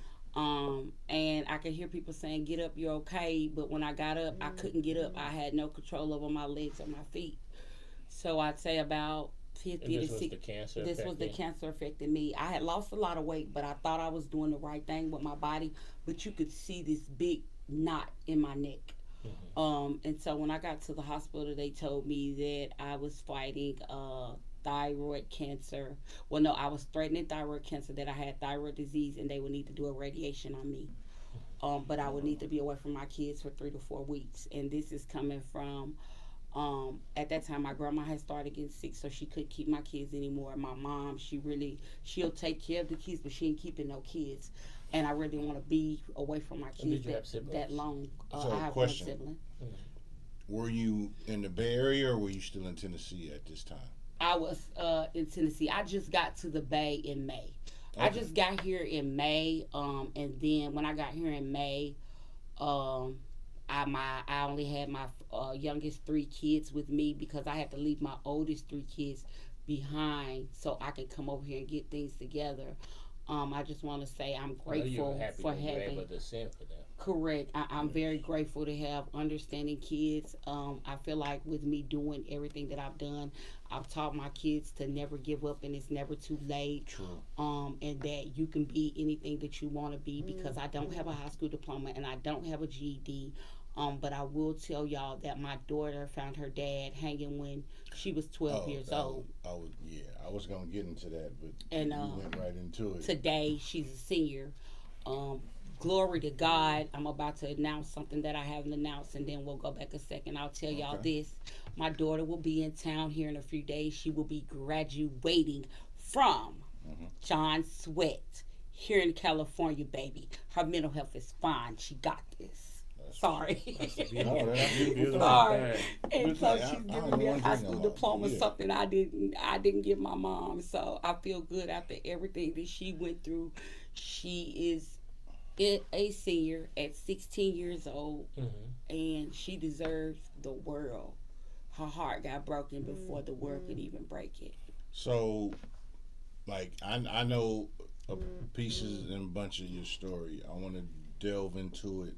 And I could hear people saying, "Get up, you're okay." But when I got up, I couldn't get up. I had no control over my legs or my feet. So I'd say about 50 And to this was 60. the cancer. This was the affecting- cancer affecting me. I had lost a lot of weight, but I thought I was doing the right thing with my body. But you could see this big knot in my neck. And so when I got to the hospital, they told me that I was fighting thyroid cancer. Well, no, I was threatening thyroid cancer, that I had thyroid disease, and they would need to do a radiation on me. But I would need to be away from my kids for 3 to 4 weeks. And this is coming from, at that time, my grandma had started getting sick, so she couldn't keep my kids anymore. My mom, she'll take care of the kids, but she ain't keeping no kids. And I really want to be away from my Did kids you have that siblings? long. So, I have question. one sibling. Were you in the Bay Area, or were you still in Tennessee at this time? I was in Tennessee. I just got to the Bay in May. I Okay. just got here in May, and then when I got here in May, I only had my youngest 3 kids with me because I had to leave my oldest 3 kids behind so I could come over here and get things together. I just want to say I'm I know you were grateful happy for when you were having. able to send for them. Correct. I'm very grateful to have understanding kids. I feel like with me doing everything that I've done, I've taught my kids to never give up, and it's never too late. True. And that you can be anything that you want to be, because I don't have a high school diploma and I don't have a GED. But I will tell y'all that my daughter found her dad hanging when she was 12 years old. I was gonna get into that, but And, you went right into it. Today, she's a senior. Glory to God. I'm about to announce something that I haven't announced, and then we'll go back a second. I'll tell y'all Okay. this. My daughter will be in town here in a few days. She will be graduating from John Sweat here in California, baby. Her mental health is fine. She got this. Sorry. No, that's beautiful. Sorry. And It's so like, she's I giving don't me a want high to drink school no more. diploma, Yeah. something I didn't give my mom. So I feel good after everything that she went through. She is a senior at 16 years old, and she deserves the world. Her heart got broken before the world could even break it. So, like, I know pieces and a bunch of your story. I want to delve into it.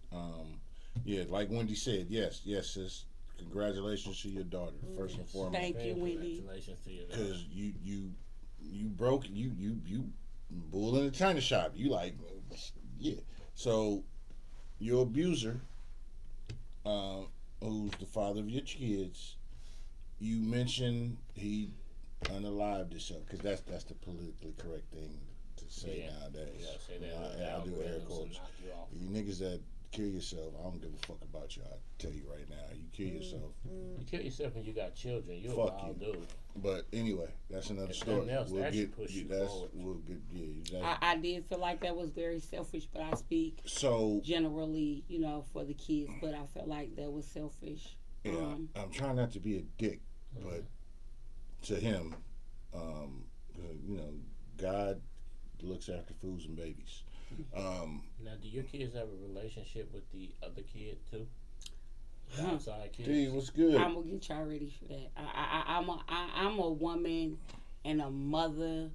Yeah, like Wendy said, yes, sis. Congratulations to your daughter, first and foremost. Thank you, Wendy. Congratulations to you. Because you broke you bull in the china shop. You like, yeah. So your abuser, who's the father of your kids, you mentioned he unalived himself, because that's the politically correct thing to say nowadays. Yeah, say that. I do air algorithms will quotes. knock you off. You niggas that kill yourself, I don't give a fuck about you. I tell you right now, you kill yourself. You kill yourself when you got children. You're a Fuck wild you. dude. But anyway, that's another If story. nothing else, that should push you forward. We'll get exactly. I did feel like that was very selfish, but I speak So generally, for the kids. But I felt like that was selfish. yeah, I'm trying not to be a dick, but to him, God looks after fools and babies. Now, do your kids have a relationship with the other kid too? The outside kids. D, what's good? I'm gonna get y'all ready for that. I'm a woman and a mother.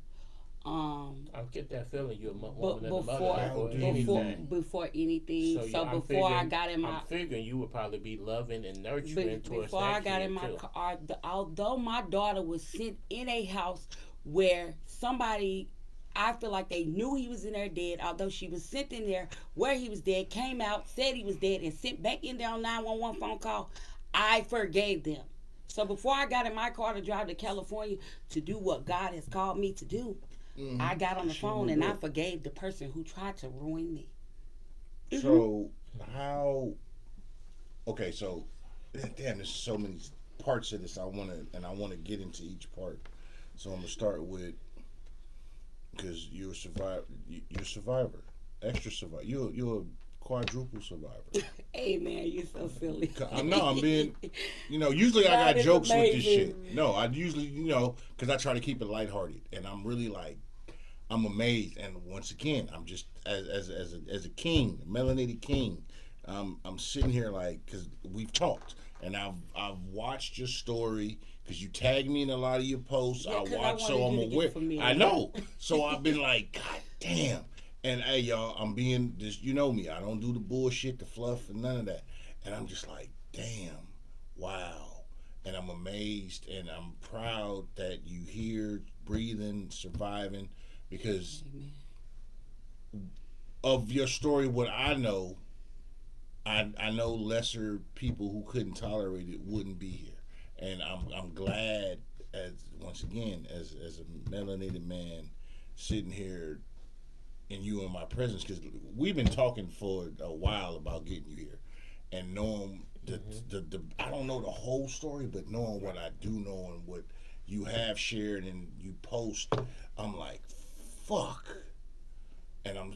I get that feeling you're a But woman and a mother How do you anything. before anything. So I'm before I figuring- got in my I'm figuring you would probably be loving and nurturing towards before that I got kid in my too. car, although my daughter was sent in a house where somebody, I feel like they knew he was in there dead, although she was sent in there where he was dead, came out, said he was dead, and sent back in there on 911 phone call, I forgave them. So before I got in my car to drive to California to do what God has called me to do, I got on the phone and I forgave the person who tried to ruin me. So how? Okay, so damn, there's so many parts of this I want to get into each part. So I'm gonna start with, because you're a survivor, extra survivor. You're a quadruple survivor. Hey man, you're so silly. I'm being, usually I got jokes with this shit. No, I usually, because I try to keep it lighthearted, and I'm really like, I'm amazed. And once again, I'm just as a king, a melanated king. I'm sitting here like, because we've talked, and I've watched your story. Because you tag me in a lot of your posts, I watch, so I'm aware. I know, so I've been like, God damn. And hey, y'all, I'm being just, you know me. I don't do the bullshit, the fluff, and none of that. And I'm just like, damn, wow. And I'm amazed, and I'm proud that you here, breathing, surviving, because of your story. What I know, I know lesser people who couldn't tolerate it wouldn't be here. And I'm glad, as once again, as a melanated man, sitting here and you in my presence, because we've been talking for a while about getting you here, and knowing the I don't know the whole story, but knowing what I do know and what you have shared and you post, I'm like, fuck. And I'm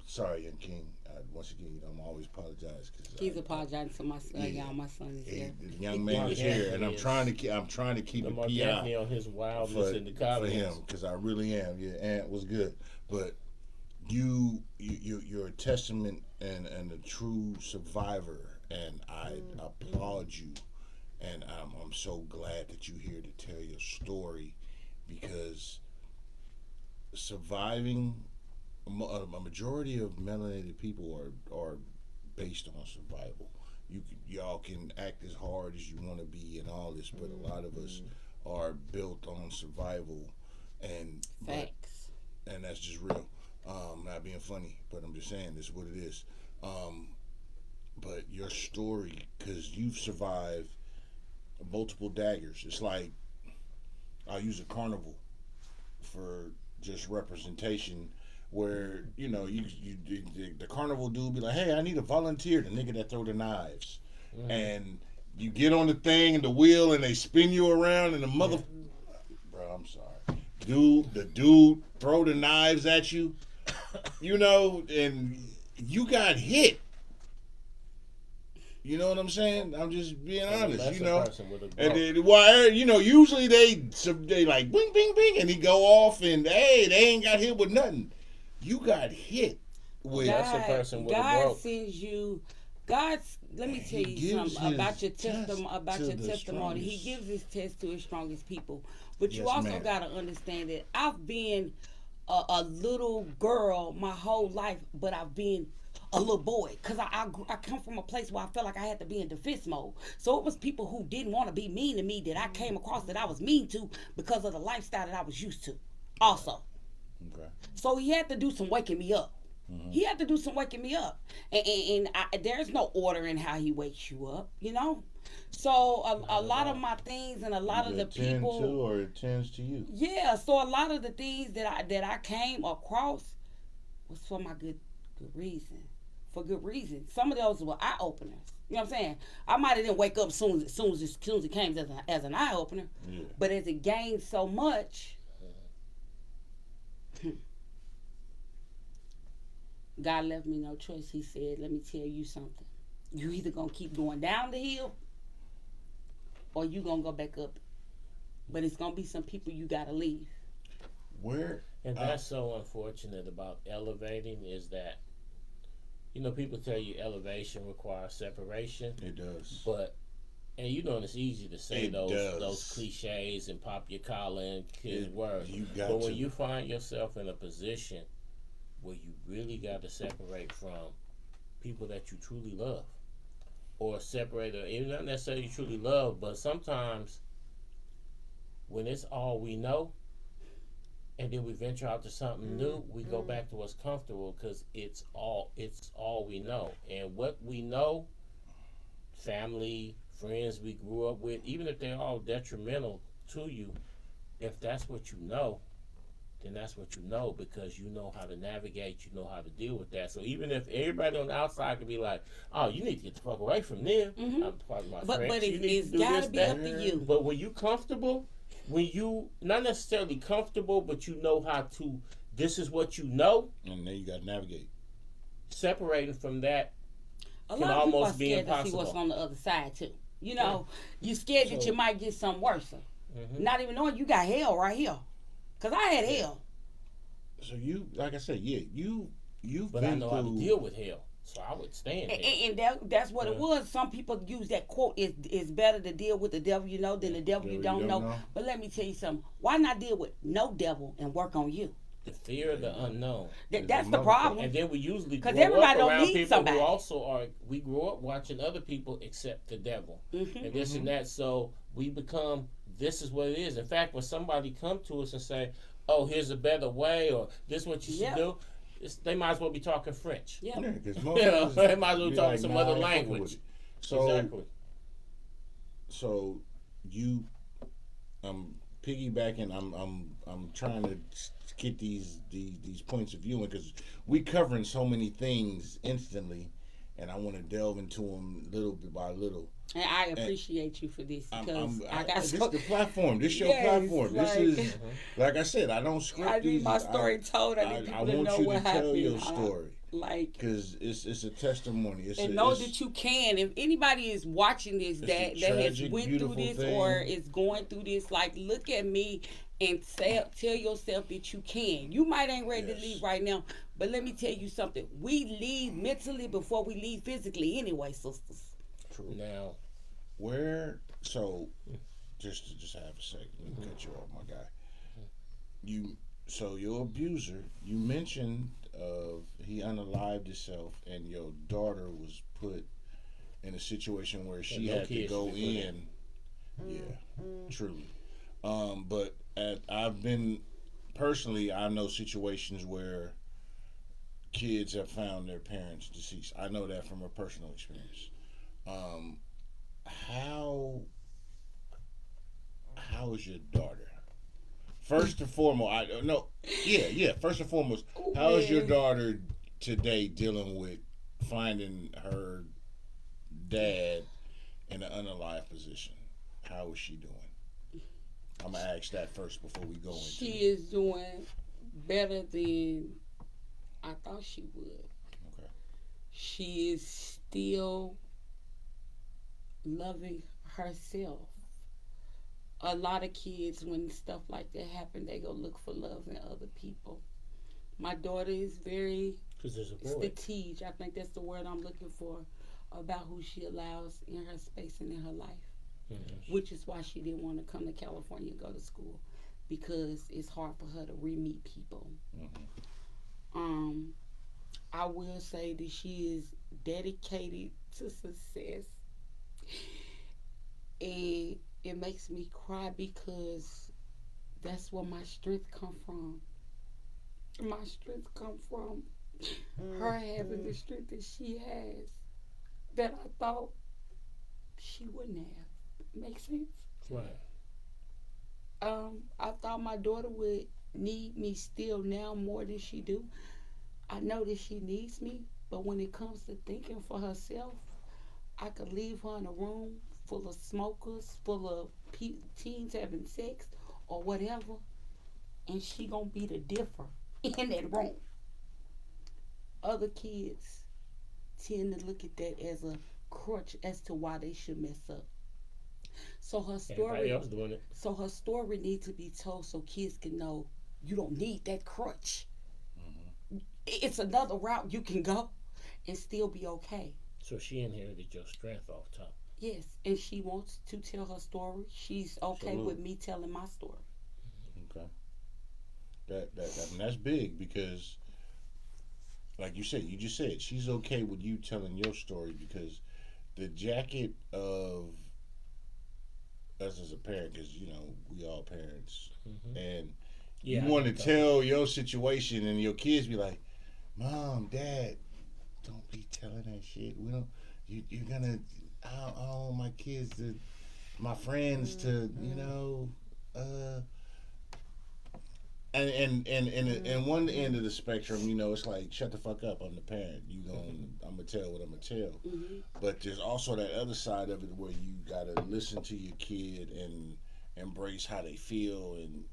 sorry, Young King. Once again, I'm always apologize. He's apologizing for my son. Y'all, my son is here. The young man is here, and I'm trying to keep it PI on his wildness in the comments for him, because I really am. Yeah, Ant was good, but you're a testament and a true survivor, and I applaud you, and I'm so glad that you're here to tell your story, because surviving. A majority of melanated people are based on survival. Y'all can act as hard as you want to be and all this, but a lot of us are built on survival and facts. And that's just real. Not being funny, but I'm just saying this is what it is. But your story, because you've survived multiple daggers. It's like I'll use a carnival for just representation. Where the carnival dude be like, hey, I need a volunteer, the nigga that throw the knives, and you get on the thing and the wheel and they spin you around and the mother, bro, I'm sorry, the dude throw the knives at you, and you got hit. You know what I'm saying? I'm just being honest, And then, usually they like bing, bing, bing, and he go off and hey, they ain't got hit with nothing. You got hit with that's a person with God a rope. sends you. Let me tell you something about your testimony. He gives his test to his strongest people. But you also got to understand that I've been a little girl my whole life, but I've been a little boy, because I come from a place where I felt like I had to be in defense mode. So it was people who didn't want to be mean to me that I came across that I was mean to because of the lifestyle that I was used to also. Okay. So he had to do some waking me up. Mm-hmm. He had to do some waking me up. And there's no order in how he wakes you up, So a lot of my things and a lot of the people... to or it tends to you. Yeah, so a lot of the things that I came across was for my good reason. For good reason. Some of those were eye-openers. You know what I'm saying? I might have didn't wake up as soon as it came as an eye-opener. Yeah. But as it gained so much... God left me no choice. He said, let me tell you something. You either going to keep going down the hill or you going to go back up. But it's going to be some people you got to leave. And that's so unfortunate about elevating is that, people tell you elevation requires separation. It does. And it's easy to say those cliches and pop your collar and kiss words. But when you find yourself in a position where you really got to separate from people that you truly love, or separate, even not necessarily truly love, but sometimes when it's all we know, and then we venture out to something new, we go back to what's comfortable because it's all we know, and what we know, family, friends we grew up with, even if they're all detrimental to you, if that's what you know, then that's what you know, because you know how to navigate, you know how to deal with that. So even if everybody on the outside could be like, oh, you need to get the fuck away from them. Mm-hmm. I'm part of my friends. But it's got to be up to you. But when you comfortable, when you, not necessarily comfortable, but you know how to, this is what you know. And then you got to navigate. separating from that A can lot of people are almost be scared to see impossible. what's on the other side too. You know, you scared that So- you might get something worse. Mhm. Not even knowing you got hell right here. Cause I had hell. So you, like I said, yeah, you've But been I know through. how to deal with hell, so I would stand hell. And that's what it was. Some people use that quote, it's better to deal with the devil you know than the devil you don't know. But let me tell you something. Why not deal with no devil and work on you? The fear of the unknown. That's the problem. And then we usually 'Cause grow everybody up don't around need people somebody. who also are. We grow up watching other people accept the devil and this and that. So we become. This is what it is. In fact, when somebody come to us and say, "Oh, here's a better way," or "This is what you should do," they might as well be talking French. Yeah. Yeah, because They might as well be talking some other language. So, Exactly. so you, piggybacking. I'm trying to get these points of view because we covering so many things instantly, and I want to delve into them little bit by little. And I appreciate you for this because I got this the platform. This your platform. This is like I said. I don't script I these. need my story told. I need people to know what happened. Tell your story. Like, because it's a testimony. Know that you can. If anybody is watching this that has went through this or is going through this, like, look at me and tell yourself that you can. You might ain't ready to leave right now, but let me tell you something. We leave mentally before we leave physically anyway, sisters. True. Now, just have a second. Let me cut you off, my guy. Your abuser, you mentioned he unalived himself, and your daughter was put in a situation where she had to go in. Yeah, truly. But I've been personally, I know situations where kids have found their parents deceased. I know that from a personal experience. How is your daughter? First and foremost, First and foremost, how is your daughter today dealing with finding her dad in an unalive position? How is she doing? I'm gonna ask that first before we go into. She is doing better than I thought she would. Okay. She is still loving herself. A lot of kids, when stuff like that happen, they go look for love in other people. My daughter is very strategic. I think that's the word I'm looking for about who she allows in her space and in her life. Mm-hmm. Which is why she didn't want to come to California and go to school, because it's hard for her to re-meet people. Mm-hmm. I will say that she is dedicated to success, and it makes me cry because that's where my strength come from. My strength come from her having the strength that she has that I thought she wouldn't have. Make sense? Right. I thought my daughter would need me still now more than she do. I know that she needs me, but when it comes to thinking for herself, I could leave her in a room full of smokers, full of teens having sex or whatever, and she gonna be the differ in that room. Other kids tend to look at that as a crutch as to why they should mess up. So her story needs to be told so kids can know you don't need that crutch. Mm-hmm. It's another route you can go and still be okay. So she inherited your strength off top. Yes, and she wants to tell her story. She's okay with me telling my story. Okay. That's big because, like you just said, she's okay with you telling your story because the jacket of us as a parent, because we all parents, mm-hmm. and you want to tell your situation, and your kids be like, "Mom, Dad, don't be telling that shit. We don't. You're gonna. I don't want my kids to, my friends to, And one end of the spectrum, it's like, shut the fuck up. I'm the parent. I'm gonna tell what I'm gonna tell. Mm-hmm. But there's also that other side of it where you gotta listen to your kid and embrace how they feel, and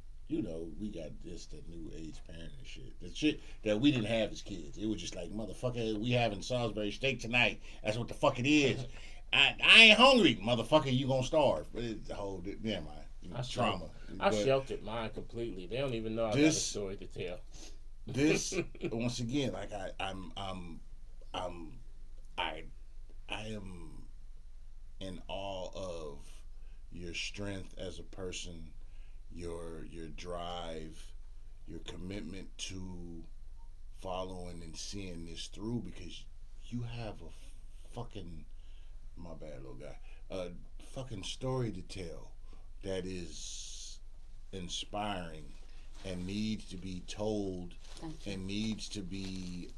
we got this, the new age parent and shit. The shit that we didn't have as kids. It was just like, motherfucker, we having Salisbury steak tonight. That's what the fuck it is. I ain't hungry, motherfucker. You gonna starve. But it's the whole, never mind. Trauma. I sheltered mine completely. They don't even know I got a story to tell. This once again, like I am in awe of your strength as a person, your drive, your commitment to following and seeing this through, because you have a fucking, my bad little guy, a fucking story to tell that is inspiring and needs to be told and needs to be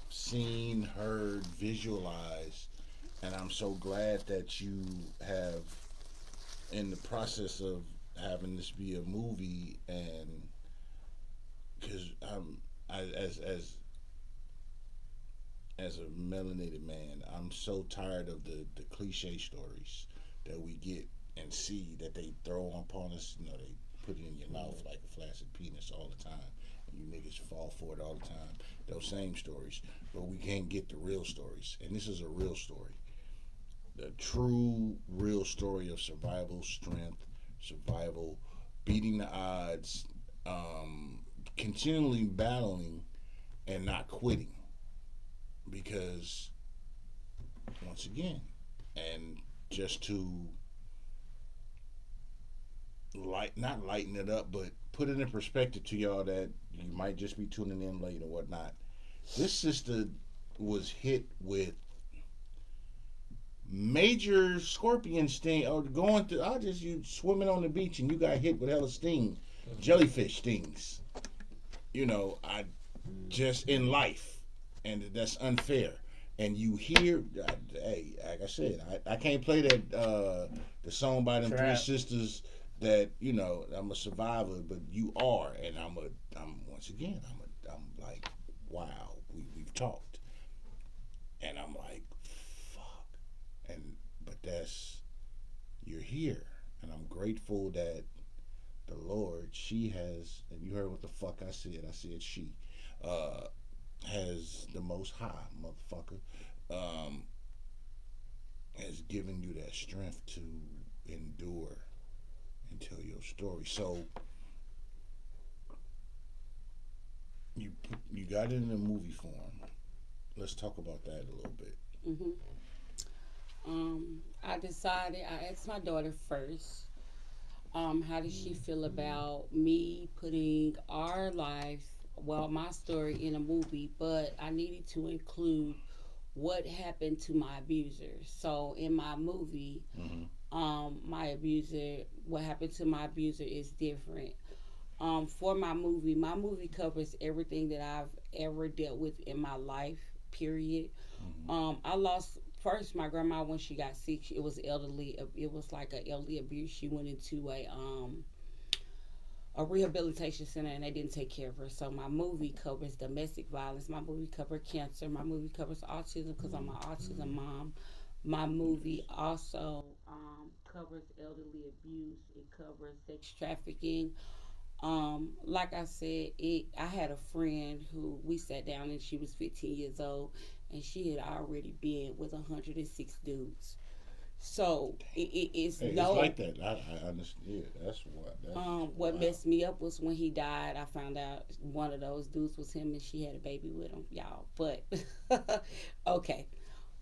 seen, heard, visualized. And I'm so glad that you have, in the process of having this be a movie, and because as a melanated man, I'm so tired of the cliche stories that we get and see that they throw upon us. They put it in your mouth like a flaccid penis all the time, and you niggas fall for it all the time. Those same stories, but we can't get the real stories. And this is a real story, the true real story of survival, strength, survival, beating the odds, continually battling and not quitting. Because once again, and just to not lighten it up, but put it in perspective to y'all that you might just be tuning in late or whatnot. This sister was hit with major scorpion sting, or going through, you swimming on the beach and you got hit with hella jellyfish stings. I just in life, and that's unfair. And you hear, hey, like I said, I can't play that the song by them three sisters that I'm a survivor, but you are, and I'm once again I'm like, wow, we've talked, and I'm like, fuck, but you're here, and I'm grateful that the Lord, she has, and you heard what the fuck I said she, has the Most High, motherfucker, has given you that strength to endure and tell your story. So you got it in a movie form. Let's talk about that a little bit. I asked my daughter first, how does she feel about me putting our life, my story in a movie, but I needed to include what happened to my abuser. So in my movie, what happened to my abuser is different. For my movie covers everything that I've ever dealt with in my life, period. I lost first my grandma when she got sick. It was elderly. It was like an elderly abuse. She went into a rehabilitation center and they didn't take care of her. So my movie covers domestic violence. My movie covers cancer. My movie covers autism because I'm an autism mom. My movie also covers elderly abuse. It covers sex trafficking. Like I said, I had a friend who we sat down and she was 15 years old and she had already been with 106 dudes. So it's like that. I understand. That's what. What messed me up was when he died. I found out one of those dudes was him, and she had a baby with him, y'all. But okay.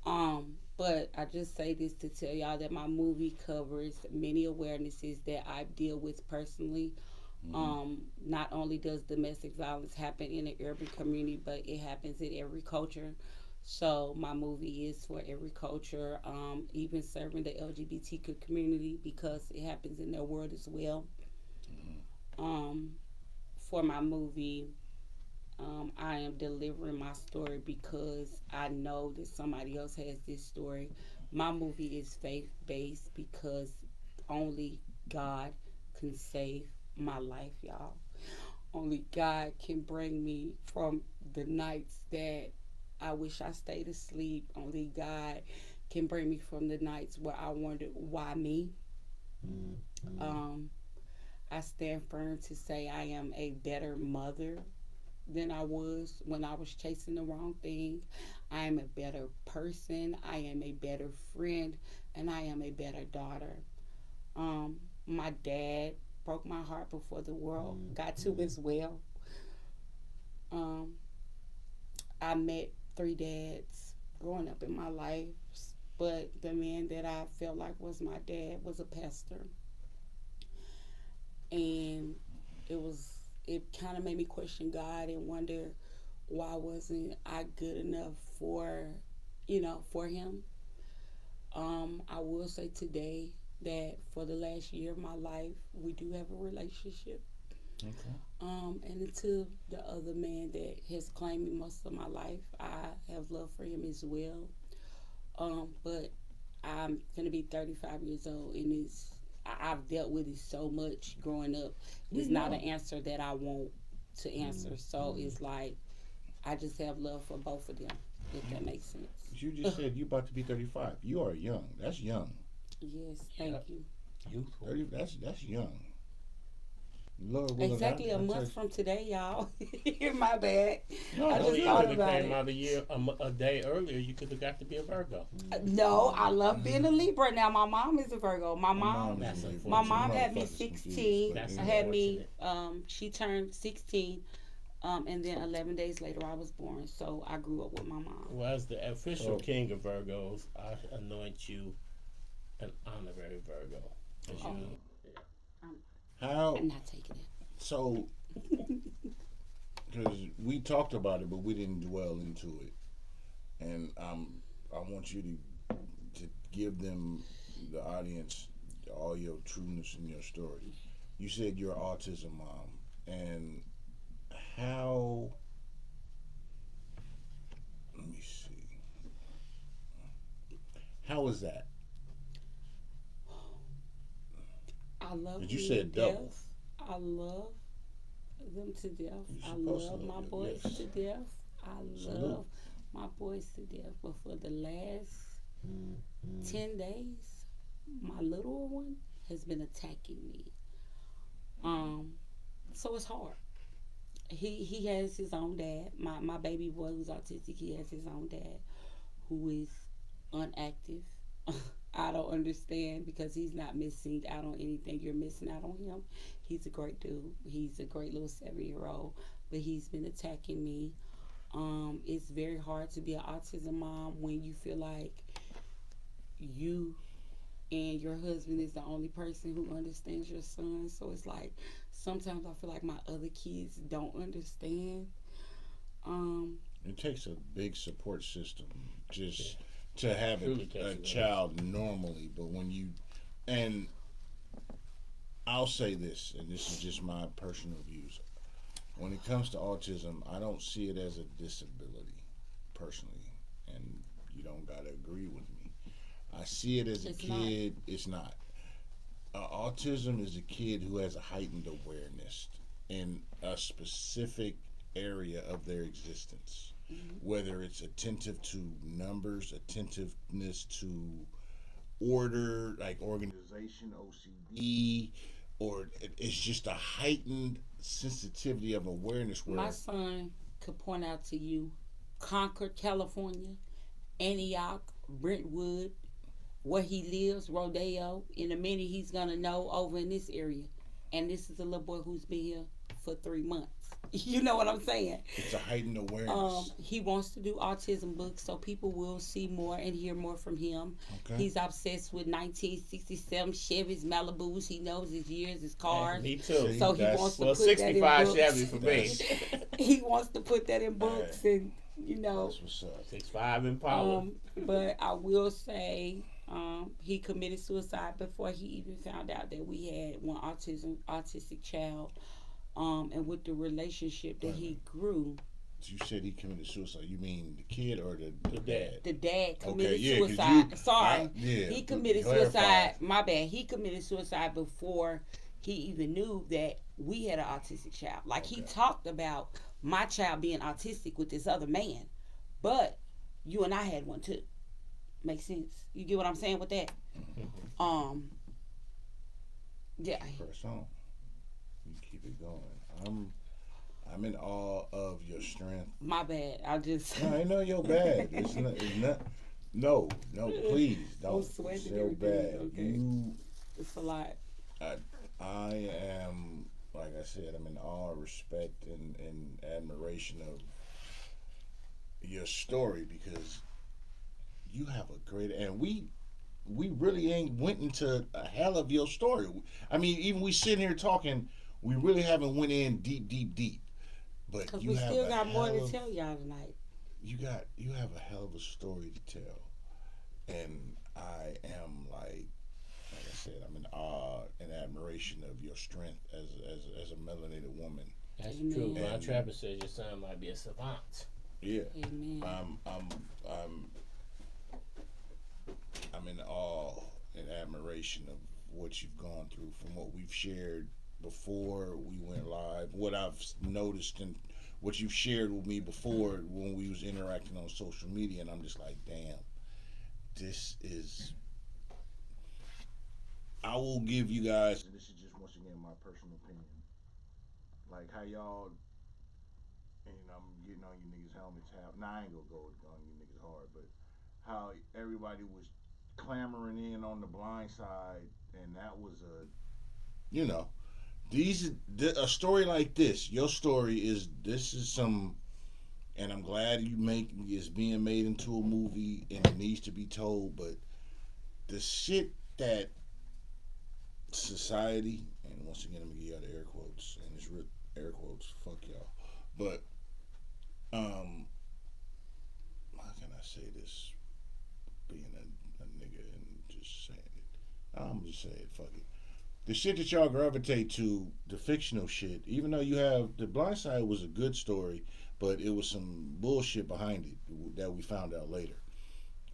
But I just say this to tell y'all that my movie covers many awarenesses that I deal with personally. Not only does domestic violence happen in the urban community, but it happens in every culture. So my movie is for every culture, even serving the LGBTQ community because it happens in their world as well. For my movie, I am delivering my story because I know that somebody else has this story. My movie is faith-based because only God can save my life, y'all. Only God can bring me from the nights that I wish I stayed asleep. Only God can bring me from the nights where I wondered why me. I stand firm to say I am a better mother than I was when I was chasing the wrong thing. I am a better person. I am a better friend, and I am a better daughter. My dad broke my heart before the world got to as well. Um, I met three dads growing up in my life, but the man that I felt like was my dad was a pastor, and it kind of made me question God and wonder why wasn't I good enough for him. I will say today that for the last year of my life, we do have a relationship. Okay. And to the other man that has claimed me most of my life, I have love for him as well. But I'm gonna be 35 years old, and I've dealt with it so much growing up. It's not an answer that I want to answer. So it's like I just have love for both of them, if that makes sense. You just said you about to be 35. You are young. That's young. Yes, thank you. Youthful. 30, that's young. Lord willing, Exactly a month from today, y'all. My bad. No, I Oh, just you thought could have about came it. out a day earlier. You could have got to be a Virgo. No, I love being a Libra. Now my mom is a Virgo. My mom That's My unfortunate. mom had me Motherfuckers 16. confused, That's but Had me. unfortunate. She turned 16, and then 11 days later I was born. So I grew up with my mom. Well, as the official Oh. king of Virgos, I anoint you an honorary Virgo. As Oh. you, how? I'm not taking it. So, because we talked about it, but we didn't dwell into it, and I want you to give them, the audience, all your trueness in your story. You said you're an autism mom, and how? Let me see. How is that? I love But you them said to double. death. I love them to death. You're I supposed to love love my them, boys yes. to death. I Salute. love my boys to death. But for the last 10 days, my little one has been attacking me. So it's hard. He has his own dad. My baby boy who's autistic, he has his own dad who is unactive. I don't understand because he's not missing out on anything. You're missing out on him. He's a great dude. He's a great little 7-year-old, but he's been attacking me. It's very hard to be an autism mom when you feel like you and your husband is the only person who understands your son. So it's like sometimes I feel like my other kids don't understand. It takes a big support system just to have Truly a takes a child normally, but when you, and I'll say this, and this is just my personal views. When it comes to autism, I don't see it as a disability, personally, and you don't gotta agree with me. I see it as a It's kid. It's not. Autism is a kid who has a heightened awareness in a specific area of their existence, whether it's attentive to numbers, attentiveness to order, like organization, OCD, or it's just a heightened sensitivity of awareness where My son could point out to you Concord, California, Antioch, Brentwood, where he lives, Rodeo. In a minute, he's going to know over in this area. And this is a little boy who's been here for 3 months. You know what I'm saying? it's a heightened awareness. He wants to do autism books so people will see more and hear more from him. Okay. He's obsessed with 1967 Chevys, Malibus. He knows his years, his cars. me too. So he That's- wants to Well, put that in 65 books. Chevy for me. He wants to put that in books, and That's what's up. 6'5" Impala. but I will say he committed suicide before he even found out that we had one autistic child. And with the relationship that he grew, You said he committed suicide. You mean the kid or the dad? the dad committed Okay, yeah, 'cause suicide. Sorry, yeah, he committed clarify. suicide. My bad. He committed suicide before he even knew that we had an autistic child. Like he Okay. talked about my child being autistic with this other man, but you and I had one too. Makes sense. You get what I'm saying with that? Yeah. Press on. You keep it going. I'm in awe of your strength. My bad. I just. No, I know you're bad. It's not. No, please don't. I'm sweating It's so everything, bad. okay. It's a lot. I am, like I said, I'm in awe, respect, and admiration of your story because you have a great, and we really ain't went into a hell of your story. I mean, even we sitting here talking, we really haven't went in deep. But Because you we have still got more to tell y'all tonight. You have a hell of a story to tell, and I am like I said, I'm in awe and admiration of your strength as a melanated woman. That's Amen. true. Von Trapper says your son might be a savant. Yeah. Amen. I'm in awe and admiration of what you've gone through from what we've shared before we went live, what I've noticed and what you've shared with me before when we was interacting on social media, and I'm just like, damn, this is. I will give you guys. This is just once again my personal opinion. Like how y'all, and I'm getting on you niggas' helmets. I ain't gonna go on you niggas hard, but how everybody was clamoring in on the blind side, and that was a story like this. Your story is some, and I'm glad it's being made into a movie and it needs to be told. But the shit that society, and once again I'm gonna give y'all the air quotes, and it's real air quotes. Fuck y'all. But how can I say this? Being a nigga and just saying it. I'm just saying it. Fuck it. The shit that y'all gravitate to, the fictional shit, even though you have The Blind Side was a good story, but it was some bullshit behind it that we found out later.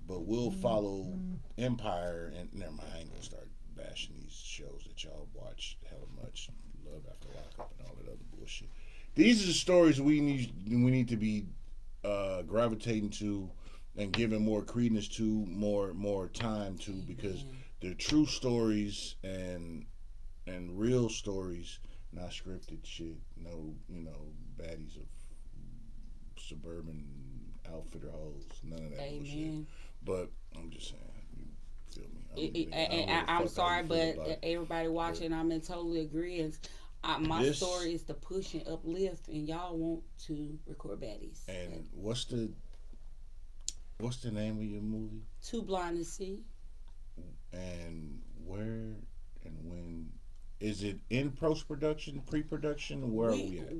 But we'll follow Empire, and never mind, I ain't gonna start bashing these shows that y'all watch hella much, Love After Lockup and all that other bullshit. These are the stories we need to be gravitating to and giving more credence to, more time to, because they're true stories and real stories, not scripted shit. No, baddies of suburban outfitter hoes, none of that bullshit. But I'm just saying, you feel me? I'm sorry, but everybody watching, I'm in total agreement. My story is to push and uplift, and y'all want to record baddies. And what's the name of your movie? Too Blind to See. And where and when is it in post-production, pre-production? Where are we at?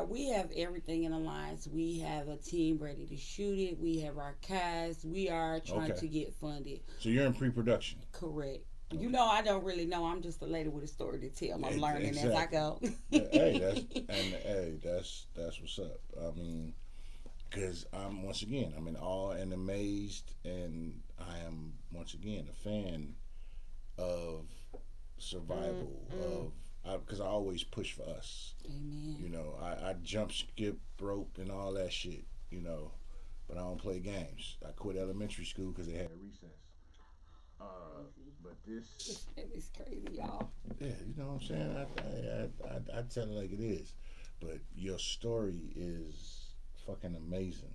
We have everything in the lines. We have a team ready to shoot it. We have our cast. We are trying to get funded. So you're in pre-production. Correct. Okay. I don't really know. I'm just a lady with a story to tell. I'm learning as I go. That's what's up. I mean, because I'm in awe and amazed, and I am once again a fan of survival, because I always push for us. Amen. I jump, skip, rope, and all that shit. But I don't play games. I quit elementary school because they had recess. But this is crazy, y'all. Yeah, you know what I'm saying. I tell it like it is. But your story is fucking amazing.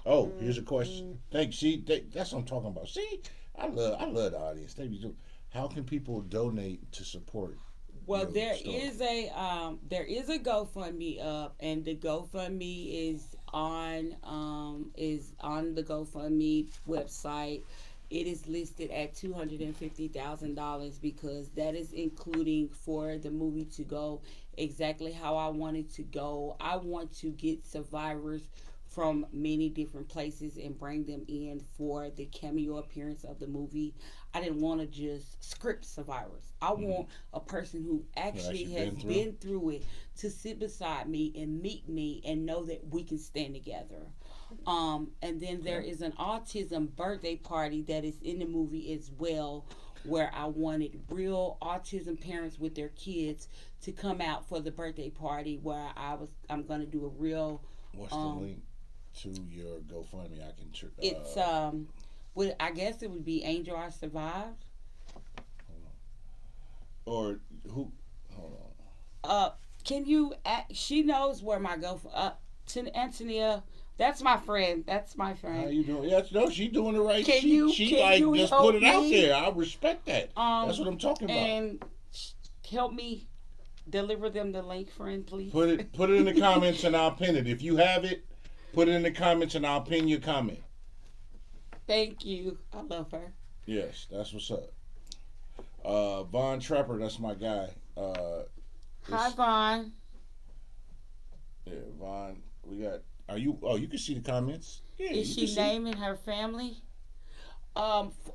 Oh, here's a question. Thanks. See, that's what I'm talking about. See, I love the audience. Thank you. How can people donate to support? Well, there is a GoFundMe up, and the GoFundMe is on the GoFundMe website. It is listed at $250,000 because that is including for the movie to go exactly how I want it to go. I want to get survivors from many different places and bring them in for the cameo appearance of the movie. I didn't want to just script survivors. I want a person who actually has been through it to sit beside me and meet me and know that we can stand together. And then there is an autism birthday party that is in the movie as well, where I wanted real autism parents with their kids to come out for the birthday party, where I'm going to do a real... What's the link to your GoFundMe? I can... It's, I guess it would be Angel I Survived. Hold on. Or who... Hold on. Can you? She knows where my go. To Antonia. That's my friend. That's my friend. How you doing? Yes, no, she doing the right. Can She you just put it out me? there. I respect that. That's what I'm talking about. And help me deliver them the link, friend, please. Put it in the comments and I'll pin it. If you have it, put it in the comments and I'll pin your comment. Thank you. I love her. Yes, that's what's up. Von Trapper, that's my guy. Hi, Vaughn. Yeah, Von. We got. Are you? Oh, you can see the comments. Yeah, Is she naming her family?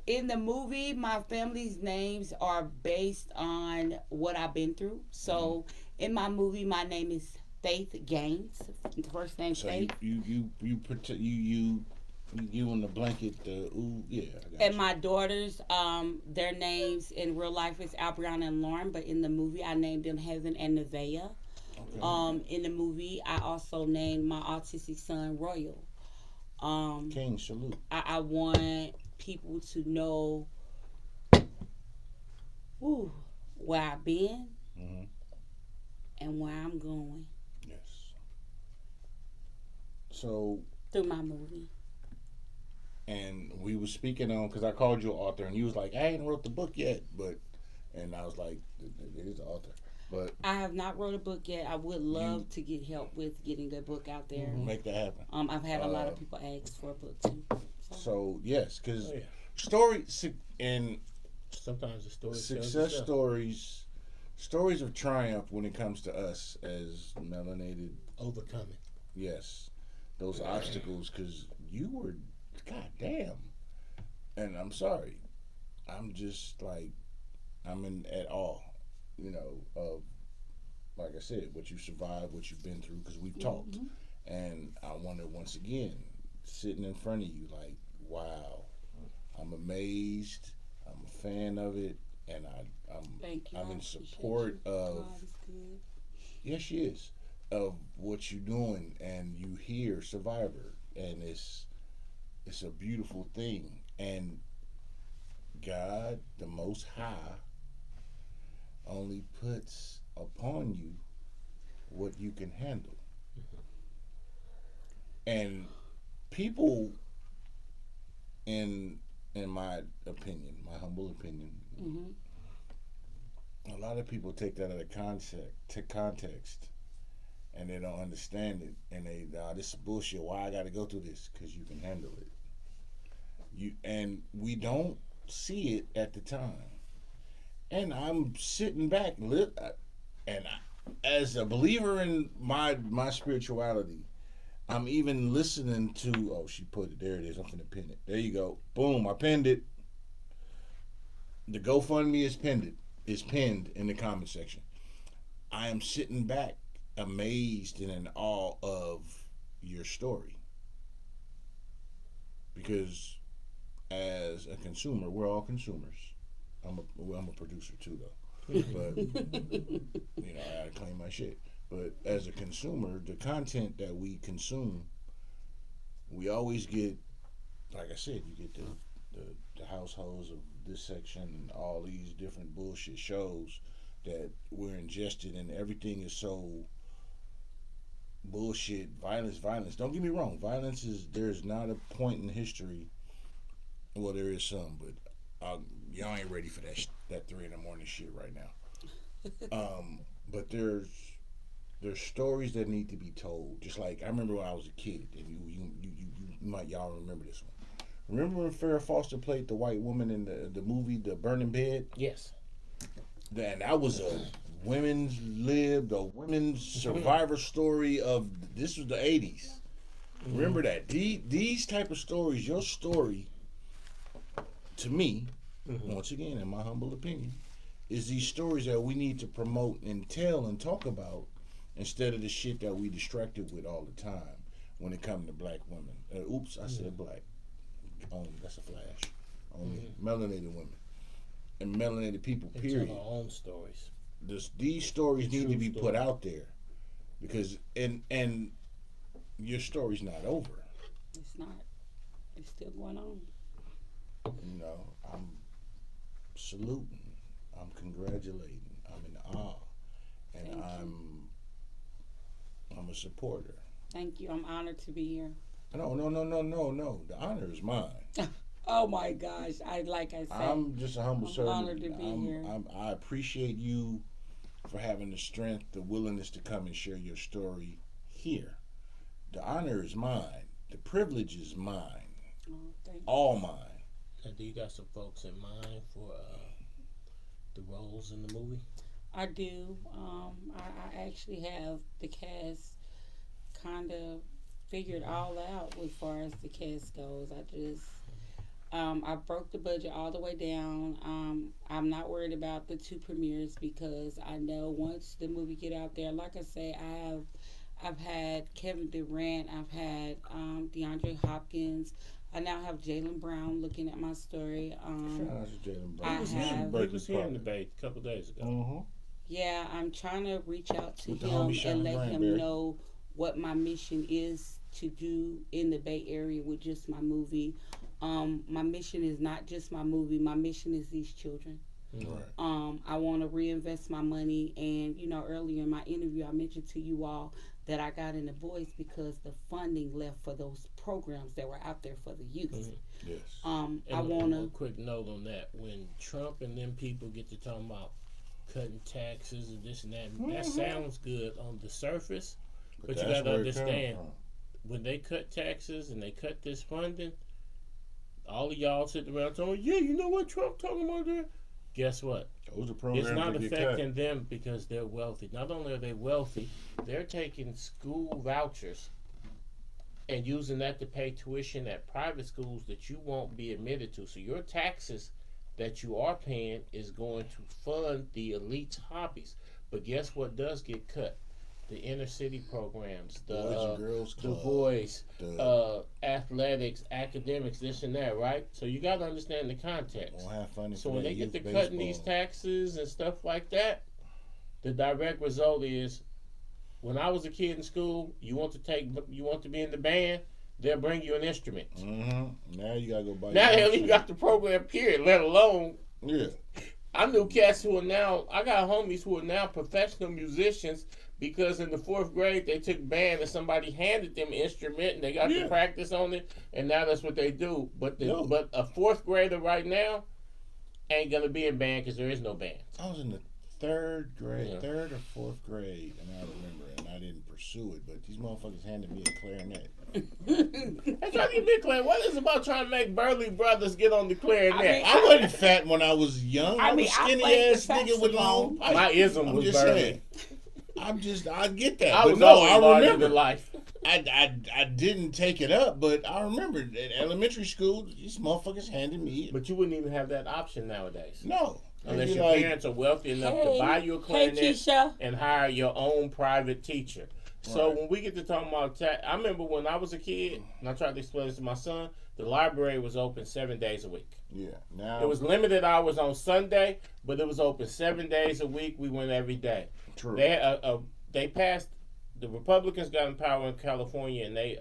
In the movie, my family's names are based on what I've been through. So, in my movie, my name is Faith Gaines. The first name Faith. You in the blanket. Yeah. And my daughters, their names in real life is Albriana and Lauren, but in the movie, I named them Heaven and Nevaeh. Okay. In the movie, I also named my autistic son Royal. King, salute. I want people to know where I've been and where I'm going. Yes. So through my movie. And we were speaking on, because I called you an author, and you was like, I ain't wrote the book yet, and I was like, it is the author. But I have not wrote a book yet. I would love to get help with getting a book out there. Make that happen. I've had a lot of people ask for a book too. So yes, because story and sometimes the story success stories of triumph when it comes to us as melanated overcoming. Yes, those obstacles, because you were, goddamn, and I'm sorry, I'm just like, I'm in at awe. Of, like I said, what you survived, what you've been through, because we've talked. And I wonder, once again, sitting in front of you, like, wow, I'm amazed, I'm a fan of it, and I'm in support of, yes, she is, of what you're doing, and you hear Survivor, and it's a beautiful thing. And God, the Most High, only puts upon you what you can handle. And people, in my opinion, my humble opinion, a lot of people take that out of context, and they don't understand it, and they, this is bullshit. Why I got to go through this? Because you can handle it. And we don't see it at the time. And I'm sitting back, as a believer in my spirituality, I'm even listening to, oh, she put it, there it is, I'm finna pin it. There you go. Boom, I pinned it. The GoFundMe is pinned in the comment section. I am sitting back, amazed and in awe of your story. Because as a consumer, we're all consumers. I'm a producer too, though. But I gotta claim my shit. But as a consumer, the content that we consume, we always get, like I said, you get the households of this section and all these different bullshit shows that we're ingested in. Everything is so bullshit. Violence. Don't get me wrong. Violence there's not a point in history. Well, there is some, but y'all ain't ready for that 3 a.m. shit right now. But there's stories that need to be told. Just like I remember when I was a kid, and y'all remember this one. Remember when Farrah Fawcett played the white woman in the movie The Burning Bed? Yes. And that was a women's survivor story of, this was the 80s. Remember that. These type of stories, your story, to me, once again, in my humble opinion, is these stories that we need to promote and tell and talk about instead of the shit that we distracted with all the time when it comes to black women. Oops, I said black. Only, that's a flash. Only melanated women and melanated people, period. Tell our own stories. These stories need to be put out there, because and your story's not over. It's not. It's still going on. I'm saluting. I'm congratulating. I'm in awe. and I'm a supporter. Thank you. I'm honored to be here. No. The honor is mine. Oh my gosh! I said, I'm just a humble servant. I'm honored to be here. I appreciate you for having the strength, the willingness to come and share your story here. The honor is mine. The privilege is mine. Oh, thank you. All mine. And do you got some folks in mind for the roles in the movie? I do. I actually have the cast kind of figured all out as far as the cast goes. I broke the budget all the way down. I'm not worried about the 2 premieres because I know once the movie get out there, like I say, I've had Kevin Durant, I've had DeAndre Hopkins. I now have Jaylen Brown looking at my story. Shout out to Jaylen Brown. He was here in the debate a couple days ago. Mm-hmm. Yeah, I'm trying to reach out to With the him homie and let Sean him Granberry. know what my mission is to do in the Bay Area with just my movie. My mission is not just my movie. My mission is these children. Right. I want to reinvest my money. And, earlier in my interview, I mentioned to you all that I got in The Voice because the funding left for those programs that were out there for the youth. Mm-hmm. Yes. I want A to... quick note on that. When Trump and them people get to talking about cutting taxes and this and that, that sounds good on the surface. But you got to understand, when they cut taxes and they cut this funding, all of y'all sitting around talking, yeah, you know what Trump talking about there? Guess what? Those are programs It's not that get affecting cut. them because they're wealthy. Not only are they wealthy, they're taking school vouchers and using that to pay tuition at private schools that you won't be admitted to. So your taxes that you are paying is going to fund the elite's hobbies. But guess what does get cut? The inner city programs, Boys and Girls the Club, voice, the athletics, academics, this and that, right? So you got to understand the context. won't have funding So for when that they get youth to cutting baseball. these taxes and stuff like that, the direct result is, when I was a kid in school, you want to be in the band, they'll bring you an instrument. Mm-hmm. Now you gotta go buy. Now they your haven't even got the program period, let alone. Yeah. I knew cats who are now. I got homies who are now professional musicians because in the 4th grade they took band and somebody handed them an instrument and they got to practice on it, and now that's what they do. But a 4th grader right now ain't gonna be in band because there is no band. I was in the 3rd grade, 3rd or 4th grade, and I remember, and I didn't pursue it, but these motherfuckers handed me a clarinet. That's trying to get clear. What is it about trying to make Burley brothers get on the clarinet? I wasn't fat when I was young. I was skinny ass nigga with long pipes. My ism was Burley. I get that. I but was no, always I larger remember. than life. I didn't take it up, but I remember in elementary school, these motherfuckers handed me. But you wouldn't even have that option nowadays. No. Unless your parents are wealthy enough to buy you a clarinet and hire your own private teacher. So when we get to talking about I remember when I was a kid, and I tried to explain this to my son, the library was open 7 days a week. Yeah. Now it was limited hours on Sunday, but it was open 7 days a week. We went every day. True. They passed. The Republicans got in power in California, and they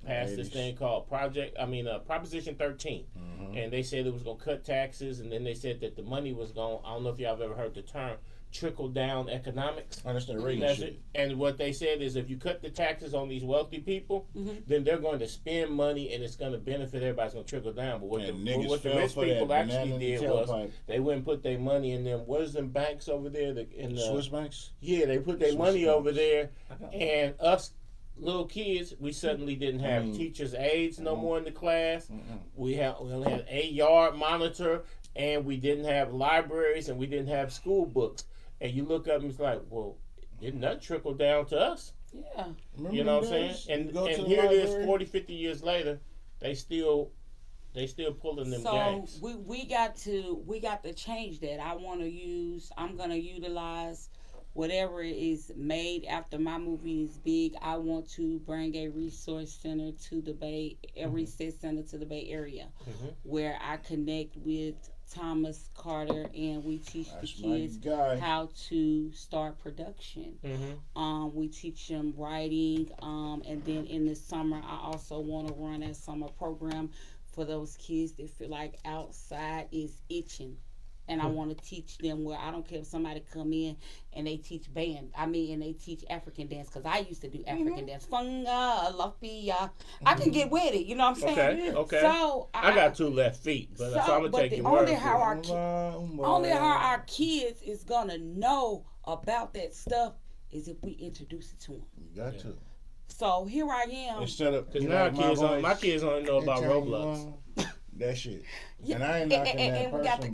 passed this thing called Proposition 13. Mm-hmm. And they said it was going to cut taxes, and then they said that the money was going, I don't know if y'all have ever heard the term, trickle-down economics. I understand Reagan shit. And what they said is if you cut the taxes on these wealthy people, then they're going to spend money, and it's going to benefit everybody. It's going to trickle down. But what the rich people actually did was they went and put their money in them. What is them banks over there? In the Swiss banks? Yeah, they put their money over there, and us little kids, we suddenly didn't have teachers' aides no more in the class. We only had a yard monitor, and we didn't have libraries, and we didn't have school books. And you look up and it's like, well, didn't that trickle down to us? Yeah. You know what I'm saying? And here it is 40, 50 years later, they still pulling them gangs. So we got to change that. I'm gonna utilize whatever is made after my movie is big. I want to bring a resource center to the Bay, a research center to the Bay Area, where I connect with Thomas Carter, and we teach the kids how to start production. We teach them writing, and then in the summer, I also want to run a summer program for those kids that feel like outside is itching. And I want to teach them where I don't care if somebody come in and they teach band. And they teach African dance because I used to do African dance. Funga, lafia. I can get with it. You know what I'm saying? Okay. So I got 2 left feet, but so I'm gonna take your word for it. Only how our kids is gonna know about that stuff is if we introduce it to them. You got to. So here I am. Instead of because now my kids only know about Roblox. That shit. Yeah, and I ain't knocking that person.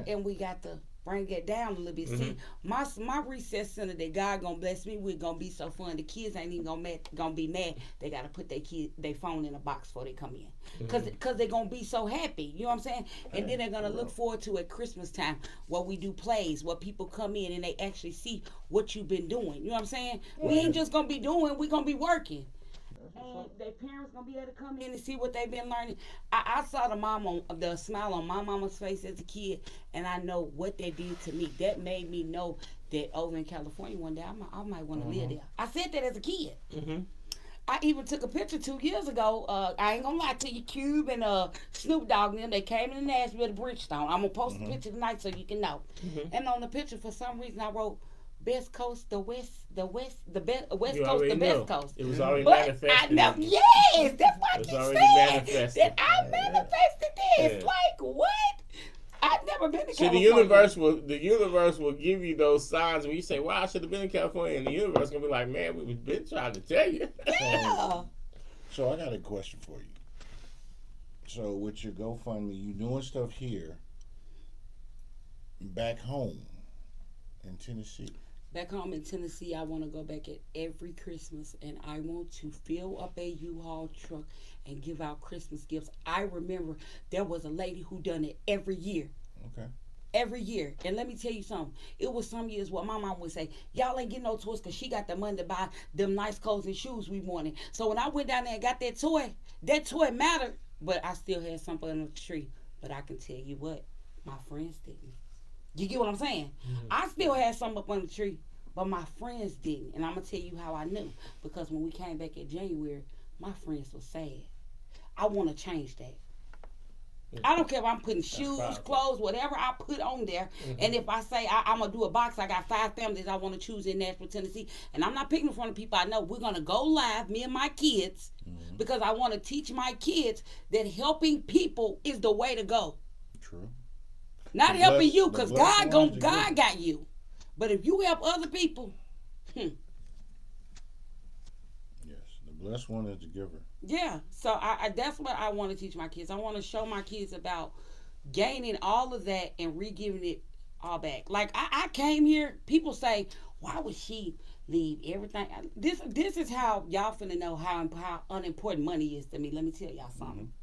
And we got to bring it down a little bit. See, my recess center that God gonna bless me with gonna be so fun. The kids ain't even gonna be mad. They gotta put their phone in a box before they come in, cause they're gonna be so happy. You know what I'm saying? And then they're gonna look forward to at Christmas time where we do plays, where people come in and they actually see what you've been doing. You know what I'm saying? We ain't just gonna be doing. We gonna be working. And their parents gonna be able to come in and see what they've been learning. I saw the smile on my mama's face as a kid, and I know what they did to me. That made me know that over in California one day I might want to live there. I said that as a kid. I even took a picture 2 years ago. I ain't gonna lie to you, Cube and Snoop Dogg and them. They came to Nashville to Bridgestone. I'm gonna post a picture tonight so you can know. And on the picture, for some reason, I wrote Best Coast, the West Coast, the Best Coast. It was already manifested. I know, yes, that's what I keep saying. That I manifested this. Like what? I've never been to California. The universe will give you those signs when you say, "Wow, I should have been in California," and the universe gonna be like, "Man, we've been trying to tell you." Yeah. So I got a question for you. So with your GoFundMe, you doing stuff here, back home in Tennessee. Back home in Tennessee, I want to go back at every Christmas, and I want to fill up a U-Haul truck and give out Christmas gifts. I remember there was a lady who done it every year. Okay. Every year. And let me tell you something. It was some years where my mom would say, y'all ain't getting no toys because she got the money to buy them nice clothes and shoes we wanted. So when I went down there and got that toy mattered, but I still had something under the tree. But I can tell you what, my friends didn't. You get what I'm saying? I still had something up on the tree, but my friends didn't. And I'm going to tell you how I knew. Because when we came back in January, my friends were sad. I want to change that. I don't care if I'm putting shoes, clothes, whatever I put on there. And if I say I'm going to do a box, I got 5 families I want to choose in Nashville, Tennessee. And I'm not picking in front of people I know. We're going to go live, me and my kids, because I want to teach my kids that helping people is the way to go. True. Not helping you, because God got you. But if you help other people, yes, the blessed one is the giver. Yeah, so I that's what I want to teach my kids. I want to show my kids about gaining all of that and re-giving it all back. Like I came here, people say, why would she leave everything? This is how y'all finna know how unimportant money is to me. Let me tell y'all something.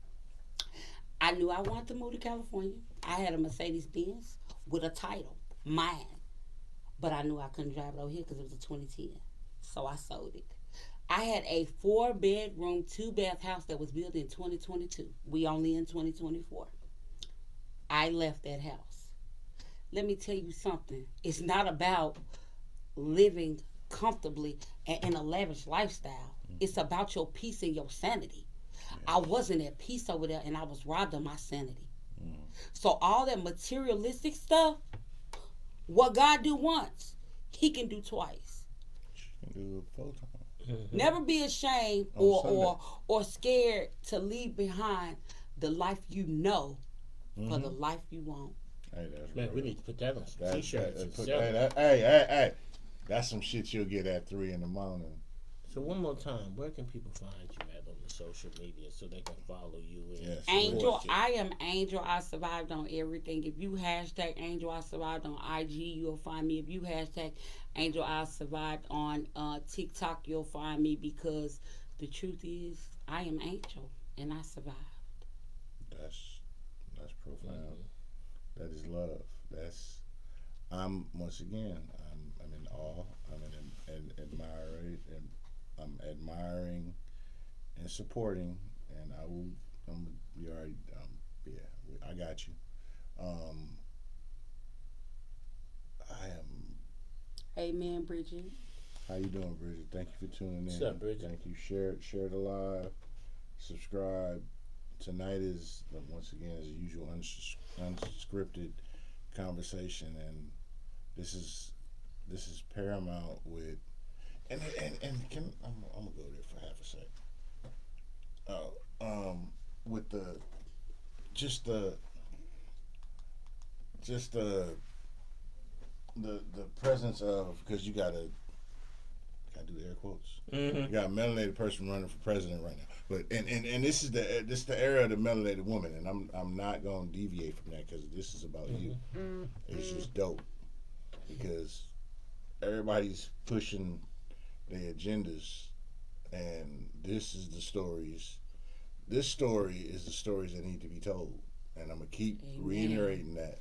I knew I wanted to move to California. I had a Mercedes-Benz with a title, mine. But I knew I couldn't drive it over here because it was a 2010. So I sold it. I had a 4-bedroom, 2-bath house that was built in 2022. We only in 2024. I left that house. Let me tell you something. It's not about living comfortably and in a lavish lifestyle. It's about your peace and your sanity. I wasn't at peace over there, and I was robbed of my sanity. So all that materialistic stuff, what God do once, He can do twice. He can do it 4 times. Never be ashamed or scared to leave behind the life you know for the life you want. Hey, that's man, real. we need to put that on some t-shirts. Hey, that's some shit you'll get at 3 in the morning. So one more time, where can people find you at on the social media so they can follow you? And Angel, I am Angel. I survived on everything. If you hashtag Angel, I survived on IG, you'll find me. If you hashtag Angel, I survived on TikTok, you'll find me, because the truth is, I am Angel and I survived. That's profound. That is love. I'm in awe. I'm admiring and supporting, and I got you. I am. Amen, Bridget. How you doing, Bridget? Thank you for tuning in. What's up, Bridget? Thank you. Share the live. Subscribe. Tonight is, once again, as usual, unscripted conversation, and this is paramount with and can I'm gonna go there for half a sec. With the just the presence of, because you gotta do air quotes. Mm-hmm. You got a melanated person running for president right now, but and this is the era of the melanated woman, and I'm not gonna deviate from that because this is about you. It's just dope because everybody's pushing their agendas, and this is the stories. This story is the stories that need to be told, and I'm gonna keep reiterating that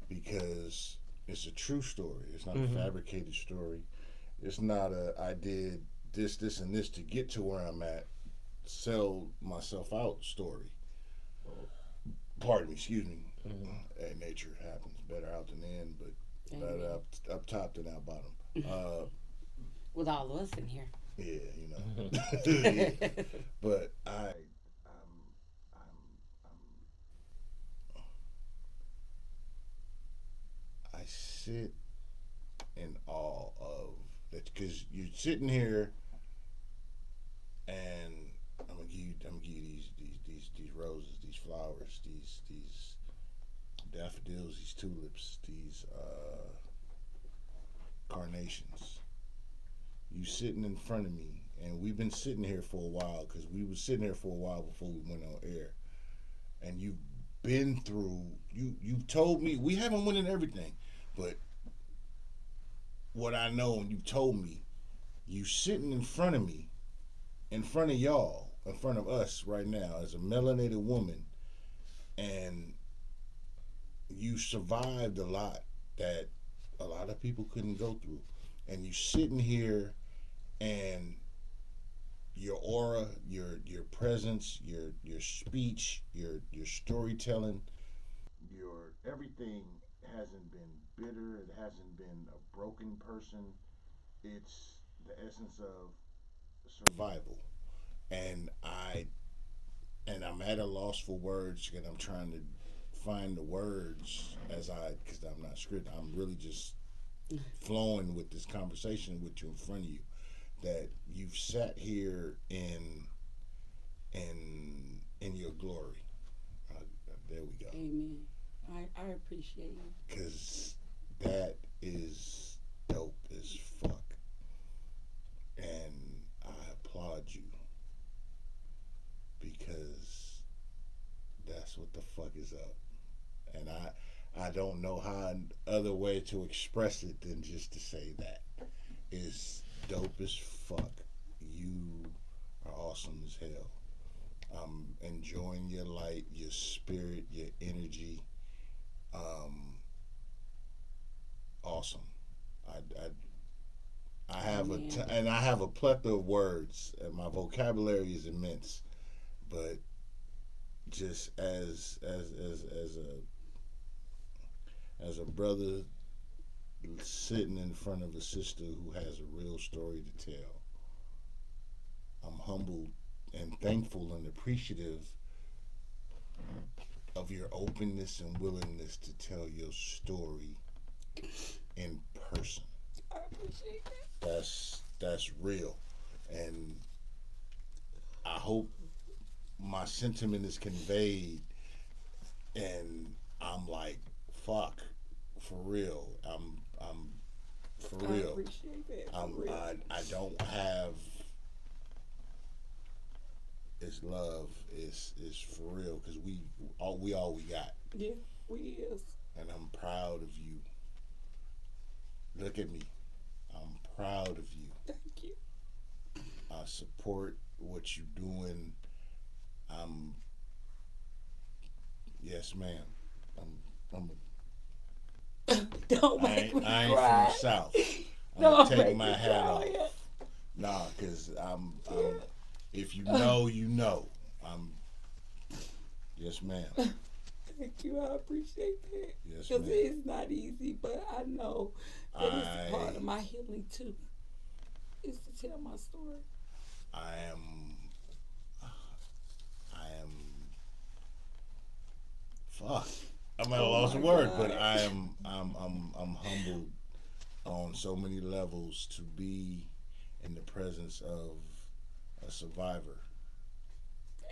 because it's a true story. It's not a fabricated story. It's not I did this, and this to get to where I'm at, sell myself out story. Pardon me, excuse me. At nature happens better out than in, but better up top than out bottom. With all of us in here. Yeah, you know. Yeah. But I sit in awe of that because you're sitting here, and I'm gonna give you these roses, these flowers, these daffodils, these tulips, these carnations. You sitting in front of me, and we've been sitting here for a while because we were sitting here for a while before we went on air, and you've been through. You've told me we haven't won in everything, but what I know, and you told me, you sitting in front of me, in front of y'all, in front of us right now as a melanated woman, and you survived a lot that a lot of people couldn't go through, and you sitting here, and your aura, your presence, your speech, your storytelling, your everything hasn't been bitter. It hasn't been a broken person. It's the essence of survival, and I'm at a loss for words, and I'm trying to find the words because I'm not scripted. I'm really just flowing with this conversation with you in front of you. That you've sat here in your glory. There we go. Amen. I appreciate you. Because that is dope as fuck. And I applaud you. Because that's what the fuck is up. And I don't know how other way to express it than just to say that. It's dope as fuck. You are awesome as hell. I'm enjoying your light, your spirit, your energy. Awesome. I have and I have a plethora of words, and my vocabulary is immense. But just as a brother sitting in front of a sister who has a real story to tell, I'm humbled and thankful and appreciative of your openness and willingness to tell your story in person. I appreciate that. That's real, and I hope my sentiment is conveyed, and I'm like, fuck, for real. I'm for real. I appreciate that. I don't have. It's love. It's for real because we all we got. Yeah, we is. And I'm proud of you. Look at me. I'm proud of you. Thank you. I support what you're doing. Yes, ma'am. Don't make me I ain't cry. from the South. I'm Don't gonna take make my me hat off. cry. Nah, cause I'm if you know, you know. Yes, ma'am. Thank you. I appreciate that. Yes, Because ma'am. it's not easy, but I know that it's a part of my healing too. Is to tell my story. I am fuck. I'm at a Oh loss my of words, God. but I'm humbled on so many levels to be in the presence of a survivor.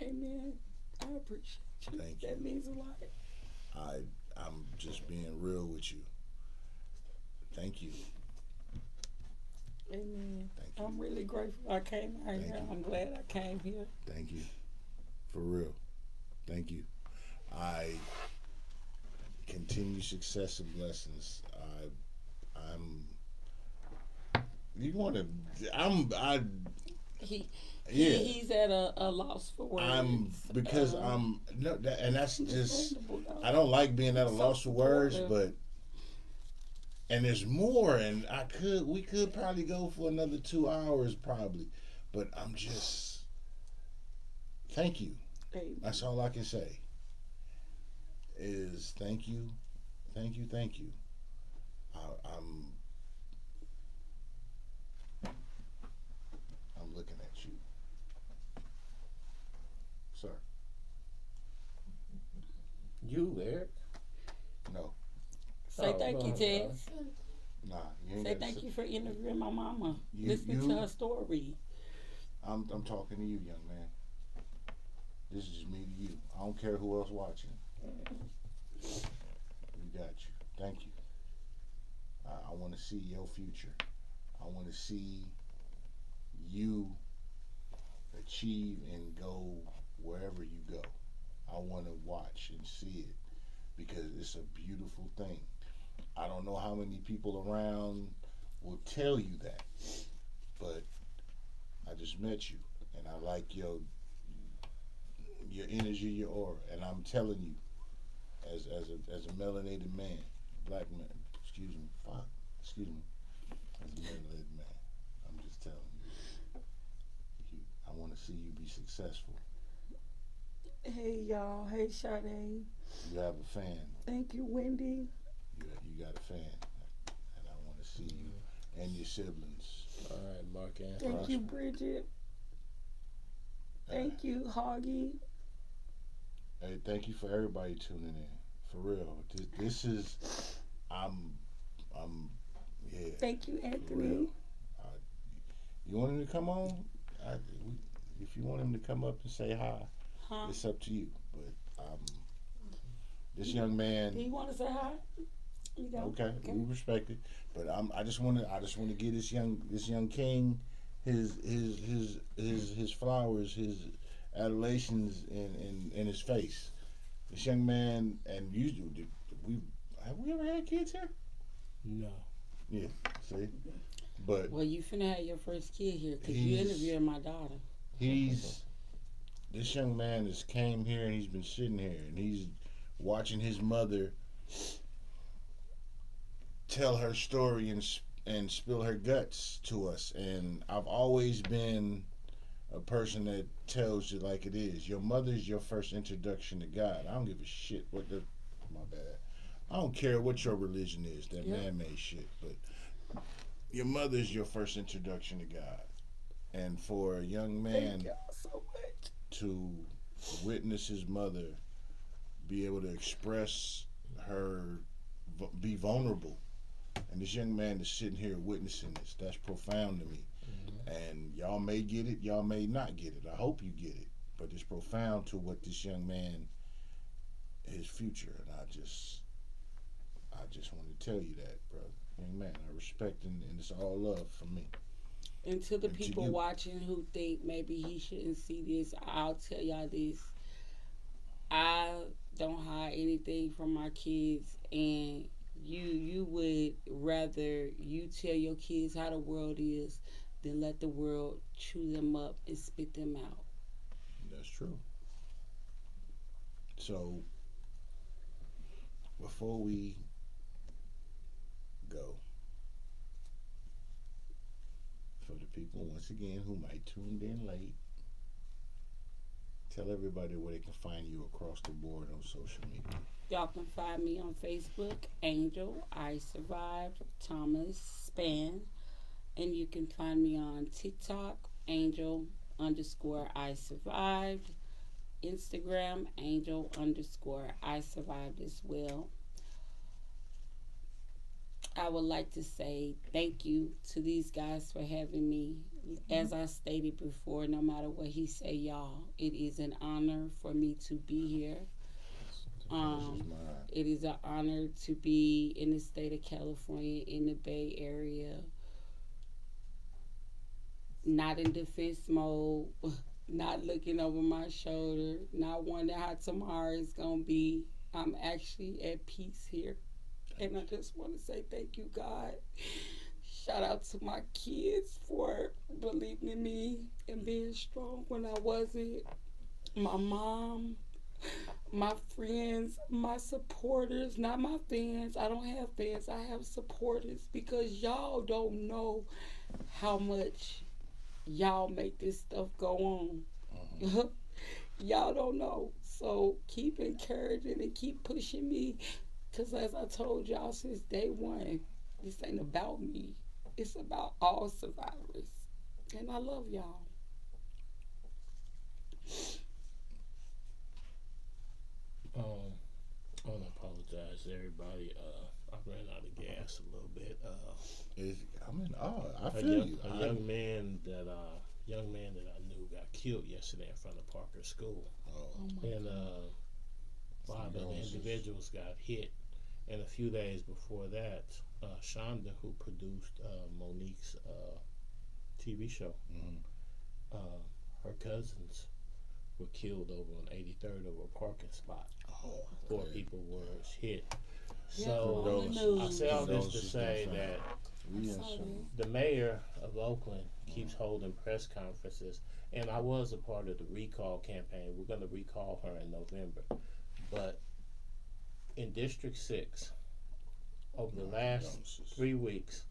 Amen. I appreciate you. Thank you. That means a lot. I'm just being real with you. Thank you. Amen. Thank you. I'm really grateful I came out Thank here. you. I'm glad I came here. Thank you. For real. Thank you. I continue success and blessings. I'm. You want to? I. He, Yeah. he's at a loss for words. I'm no, and that's just. Understandable, though. I don't like being at a So loss for words, supportive. but. And there's more, and we could probably go for another 2 hours, probably, but I'm just. Thank you. Amen. That's all I can say. Is thank you, thank you, thank you. I'm looking at you, sir. You, Eric? No, Say Oh, thank you, no, Tess. nah, you ain't Say gotta thank say- you for interviewing my mama. You- Listening you- to her story. I'm talking to you, young man. This is just me to you. I don't care who else watching. We got you. Thank you. I want to see your future. I want to see you achieve and go wherever you go. I want to watch and see it because it's a beautiful thing. I don't know how many people around will tell you that, but I just met you and I like your energy, your aura, and I'm telling you, as a melanated man, black man, excuse me, as a melanated man, I'm just telling you, I want to see you be successful. Hey, y'all. Hey, Sade. You have a fan. Thank you, Wendy. You got a fan, and I want to see you and your siblings. All right, Mark Ann. Thank you, Bridget. Thank you, Hoggy. Hey, thank you for everybody tuning in. For real, this is, yeah. Thank you, For Anthony. real. You want him to come on? If you want him to come up and say hi, Huh? it's up to you. But this young man, Do you want to say hi? You don't? okay, we respect it. But I just want to give this young king his flowers, his adulations in his face. This young man, and have we ever had kids here? No. Yeah, see, but Well, you finna have your first kid here because you He's- interviewing my daughter. this young man has came here and he's been sitting here and he's watching his mother tell her story and spill her guts to us. And I've always been a person that tells you like it is. Your mother's your first introduction to God. I don't give a shit what my bad. I don't care what your religion is, that Yeah. man-made shit, but your mother's your first introduction to God. And for a young man Thank y'all so much. to witness his mother be able to express her, be vulnerable, and this young man is sitting here witnessing this, that's profound to me. And y'all may get it, y'all may not get it. I hope you get it, but it's profound to what this young man, his future, and I just want to tell you that, brother, young man, I respect and it's all love from me. And to the And to people you. watching who think maybe he shouldn't see this, I'll tell y'all this. I don't hide anything from my kids, and you would rather you tell your kids how the world is than let the world chew them up and spit them out. That's true. So, before we go, for the people once again who might tuned in late, tell everybody where they can find you across the board on social media. Y'all can find me on Facebook, Angel I Survived Thomas Spann, and you can find me on TikTok, Angel _ I Survived. Instagram, Angel_I survived as well. I would like to say thank you to these guys for having me. As I stated before, no matter what he say, y'all, it is an honor for me to be here. It is an honor to be in the state of California, in the Bay Area, not in defense mode, not looking over my shoulder, not wondering how tomorrow is going to be. I'm actually at peace here. And I just want to say thank you, God. Shout out to my kids for believing in me and being strong when I wasn't. My mom, my friends, my supporters, not my fans. I don't have fans. I have supporters because y'all don't know how much y'all make this stuff go on. Y'all don't know. So keep encouraging and keep pushing me. Because as I told y'all since day one, this ain't about me. It's about all survivors. And I love y'all. I want to apologize to everybody. I ran out of gas a little bit. I'm in awe. I feel you. A young man that I knew got killed yesterday in front of Parker School. And 5 other individuals got hit. And a few days before that, Shonda, who produced Monique's TV show, her cousins were killed over on 83rd over a parking spot. 4 people were hit. So I say all this to say that the mayor of Oakland keeps holding press conferences, and I was a part of the recall campaign. We're going to recall her in November. But in District 6, over the last 3 weeks,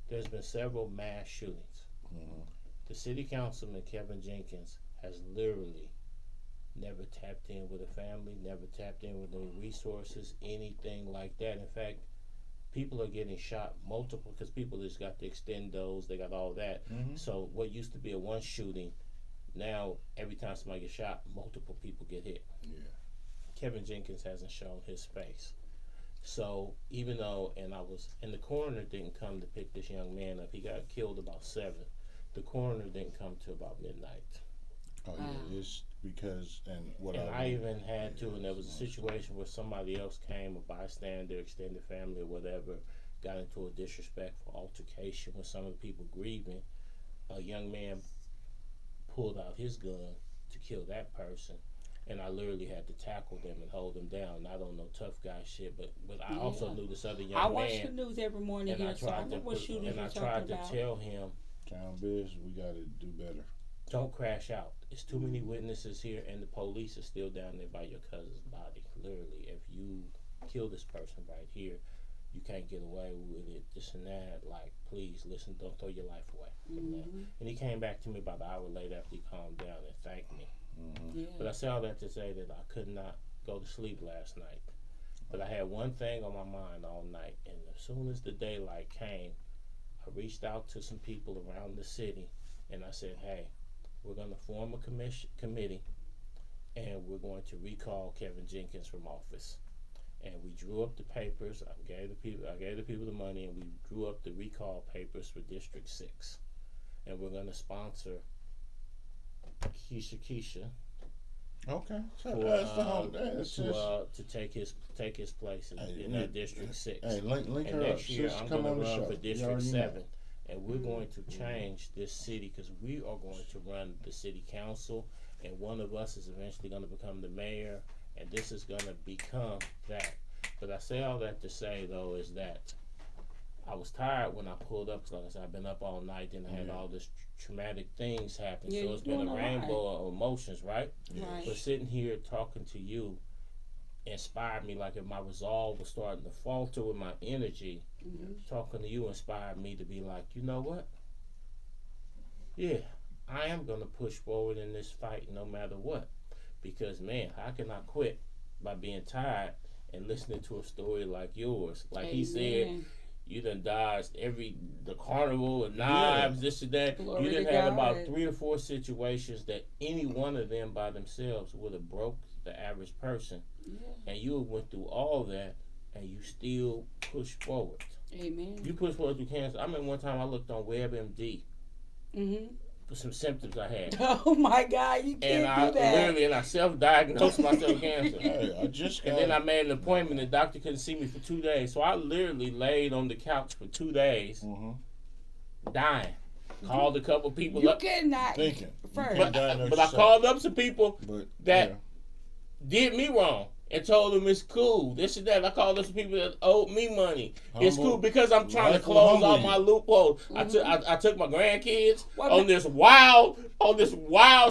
there's been several mass shootings. The city councilman, Kevin Jenkins, has literally never tapped in with a family, never tapped in with any resources, anything like that. In fact, people are getting shot multiple, because people just got the extendos, they got all that. So what used to be a one shooting, now every time somebody gets shot, multiple people get hit. Kevin Jenkins hasn't shown his face. So even though, and the coroner didn't come to pick this young man up. He got killed about 7. The coroner didn't come to about midnight. It's because, I even had to, and there was a situation where somebody else came, a bystander, extended family or whatever, got into a disrespectful altercation with some of the people grieving. A young man pulled out his gun to kill that person. And I literally had to tackle them and hold them down. Not on no tough guy shit, but I also knew this other young man. I watch the news every morning here, so I know what shootings you're talking about. And I tried to tell him, Town Biz, we got to do better. Don't crash out. It's too many witnesses here, and the police is still down there by your cousin's body. Literally, if you kill this person right here, you can't get away with it, this and that. Like, please, listen, don't throw your life away. And he came back to me about an hour later after he calmed down and thanked me. But I say all that to say that I could not go to sleep last night. But I had one thing on my mind all night, and as soon as the daylight came, I reached out to some people around the city, and I said, hey, we're going to form a committee, and we're going to recall Kevin Jenkins from office. And we drew up the papers. I gave the people the money, and we drew up the recall papers for District 6. And we're going to sponsor Keisha. Okay. To take his place in District 6. Hey, link and her next up. year I'm going to run for District 7. And we're going to change this city, because we are going to run the city council, and one of us is eventually going to become the mayor, and this is going to become that. But I say all that to say, though, is that I was tired when I pulled up, because like I said, I've been up all night, and I had all this traumatic things happen. So it's been a rainbow of emotions, right? But sitting here talking to you inspired me. Like, if my resolve was starting to falter with my energy, talking to you inspired me to be like, you know what? Yeah, I am going to push forward in this fight no matter what. Because, man, how can I quit by being tired and listening to a story like yours? Like he said, You done dodged the carnival of knives, this and that. Glory You done to had God. about 3 or 4 situations that any one of them by themselves would have broke the average person. Yeah. And you went through all that, and you still push forward. Amen. You push forward through cancer. I remember one time I looked on WebMD for some symptoms I had. Oh my God, you And can't do that. I self-diagnosed myself cancer. Hey, I just got. And then I made an appointment. The doctor couldn't see me for 2 days, so I literally laid on the couch for 2 days, dying. Called a couple people You up, cannot thinking. first. but I called up some people But that did me wrong and told them it's cool. This and that. I called up some people that owed me money. It's Humble. cool because I'm trying to Life will close humble all you. my loopholes. I took my grandkids Well, on this wild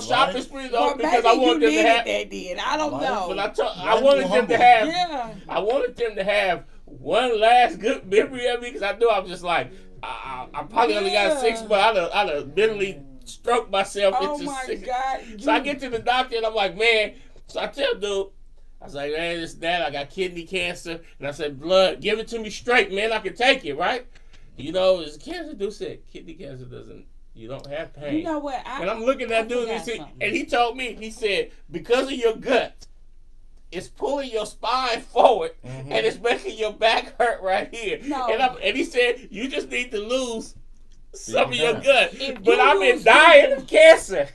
shopping Life- spree Well, because maybe I want you them to needed have. that then. I don't Life- know. But I Life wanted will them to humble have. Yeah. I wanted them to have one last good memory of me because I knew I was just like I probably only got 6, but I'd have literally stroked myself Oh into my 6. God. So I get to the doctor and I'm like, man. So I tell dude, I was like, man, this that I got kidney cancer, and I said, blood, give it to me straight, man. I can take it, right? You know, is cancer? Dude said kidney cancer doesn't. You don't have pain. You know what? And I'm looking at dude, and he told me, he said, because of your gut, it's pulling your spine forward, and it's making your back hurt right here. No. And he said, you just need to lose some of your Yeah. gut. If But you I've been lose dying of cancer.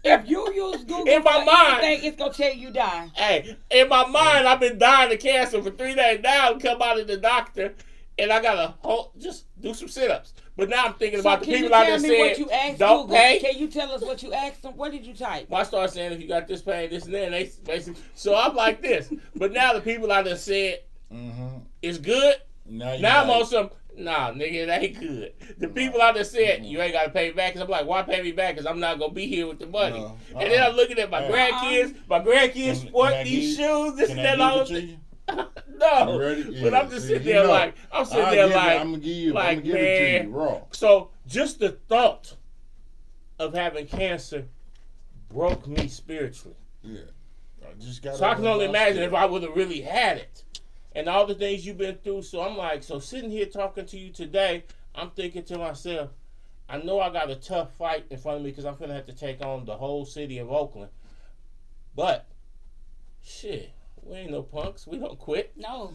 If you use Google In my for mind. anything, it's gonna tell you die. Hey, in my mind, I've been dying of cancer for 3 days. Now I come out of the doctor, and I gotta just do some sit-ups. But now I'm thinking about the can you people I tell just me what said, you asked don't Google? pay. Can you tell us what you asked them? What did you type? Well, I started saying, if you got this pain, this and that, and they basically, so I'm like this. But now the people I just said, it's good. Now I'm on some, nah, nigga, it ain't good. The people I just said, you ain't got to pay me back. Because I'm like, why pay me back? Because I'm not going to be here with the money. No. And then I'm looking at my grandkids. My grandkids Can sport I these give- shoes, this Can and I that. All give it to you? No. You ready? But Yeah. I'm just See, sitting you there know. like, I'm sitting I'll there give it- like, I'm gonna give you. like, I'm gonna give it to you raw. So just the thought of having cancer broke me spiritually. Yeah. I just got. So I can only imagine if I would have really had it. And all the things you've been through. So I'm like, so sitting here talking to you today, I'm thinking to myself, I know I got a tough fight in front of me because I'm going to have to take on the whole city of Oakland. But, shit, we ain't no punks. We don't quit. No.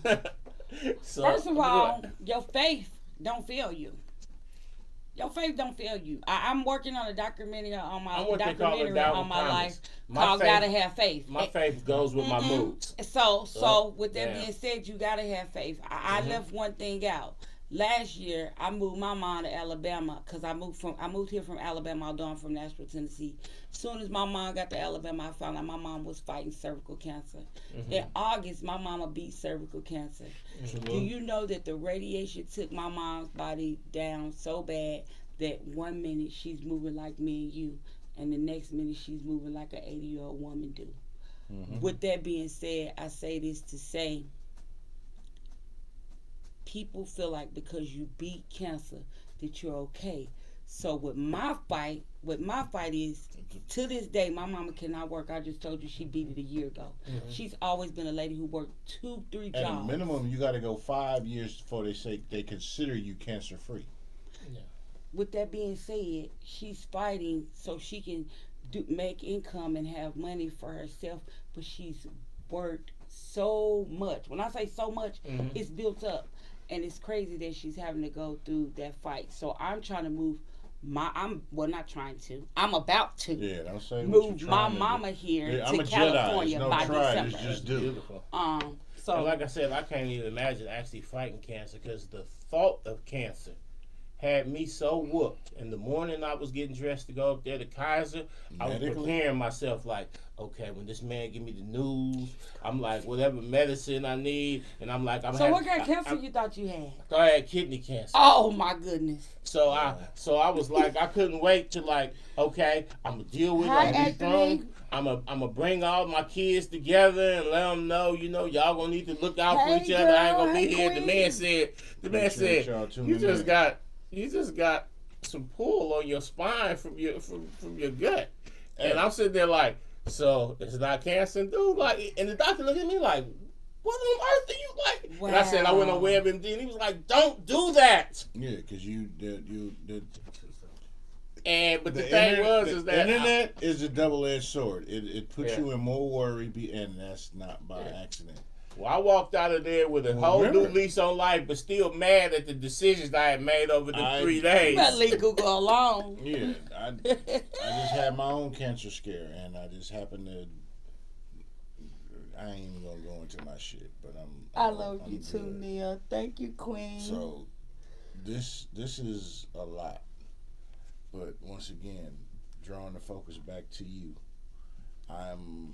So, First of all, your faith don't fail you. Your faith don't fail you. I'm working on a documentary on my I'm what they call a Doubting my Thomas. life My called faith- "Gotta Have Faith." My faith goes with my moods. So with that damn. being said, you gotta have faith. I left one thing out. Last year, I moved my mom to Alabama because I moved here from Alabama, although I'm from Nashville, Tennessee. As soon as my mom got to Alabama, I found out my mom was fighting cervical cancer. In August, my mama beat cervical cancer. Do you know that the radiation took my mom's body down so bad that 1 minute she's moving like me and you, and the next minute she's moving like an 80-year-old woman do? With that being said, I say this to say, people feel like because you beat cancer that you're okay. So with my fight is, to this day, my mama cannot work. I just told you she beat it a year ago. She's always been a lady who worked 2-3 At jobs. a minimum, you got to go 5 years before they say they consider you cancer free. With that being said, she's fighting so she can make income and have money for herself, but she's worked so much. When I say so much, it's built up. And it's crazy that she's having to go through that fight. So I'm trying to move I'm about to Yeah, don't say what move you're my trying to do. mama here Yeah, to I'm a Jedi. California It's no by try, December. it's just do. Beautiful. And So like I said, I can't even imagine actually fighting cancer because the thought of cancer had me so whooped. In the morning, I was getting dressed to go up there to Kaiser. I was Medically? preparing myself like, okay, when this man give me the news, I'm like, whatever medicine I need, and I'm like, so what kind of cancer you thought you had? I thought I had kidney cancer. Oh my goodness. So I was like, I couldn't wait to like, okay, I'm gonna deal with it. I'm gonna be strong. I'm gonna bring all my kids together and let them know, y'all gonna need to look out for Hey, each other. I ain't girl, gonna be hey, here. queen. The man Make sure that said, y'all tune you in. just got some pull on your spine from your gut. And I'm sitting there like, so it's not cancer, dude. Like, and the doctor looked at me like, what on earth are you like? Wow. And I said, I went on WebMD, and he was like, don't do that. Yeah, because you and but the thing is that internet is a double-edged sword. It puts you in more worry, and that's not by accident. Well, I walked out of there with a whole new lease on life, but still mad at the decisions I had made over the 3 days. You better leave Google alone. Yeah, I just had my own cancer scare, and I just happened to. I ain't even gonna go into my shit, but I love you too, Nia. Thank you, Queen. So, this is a lot. But once again, drawing the focus back to you, I'm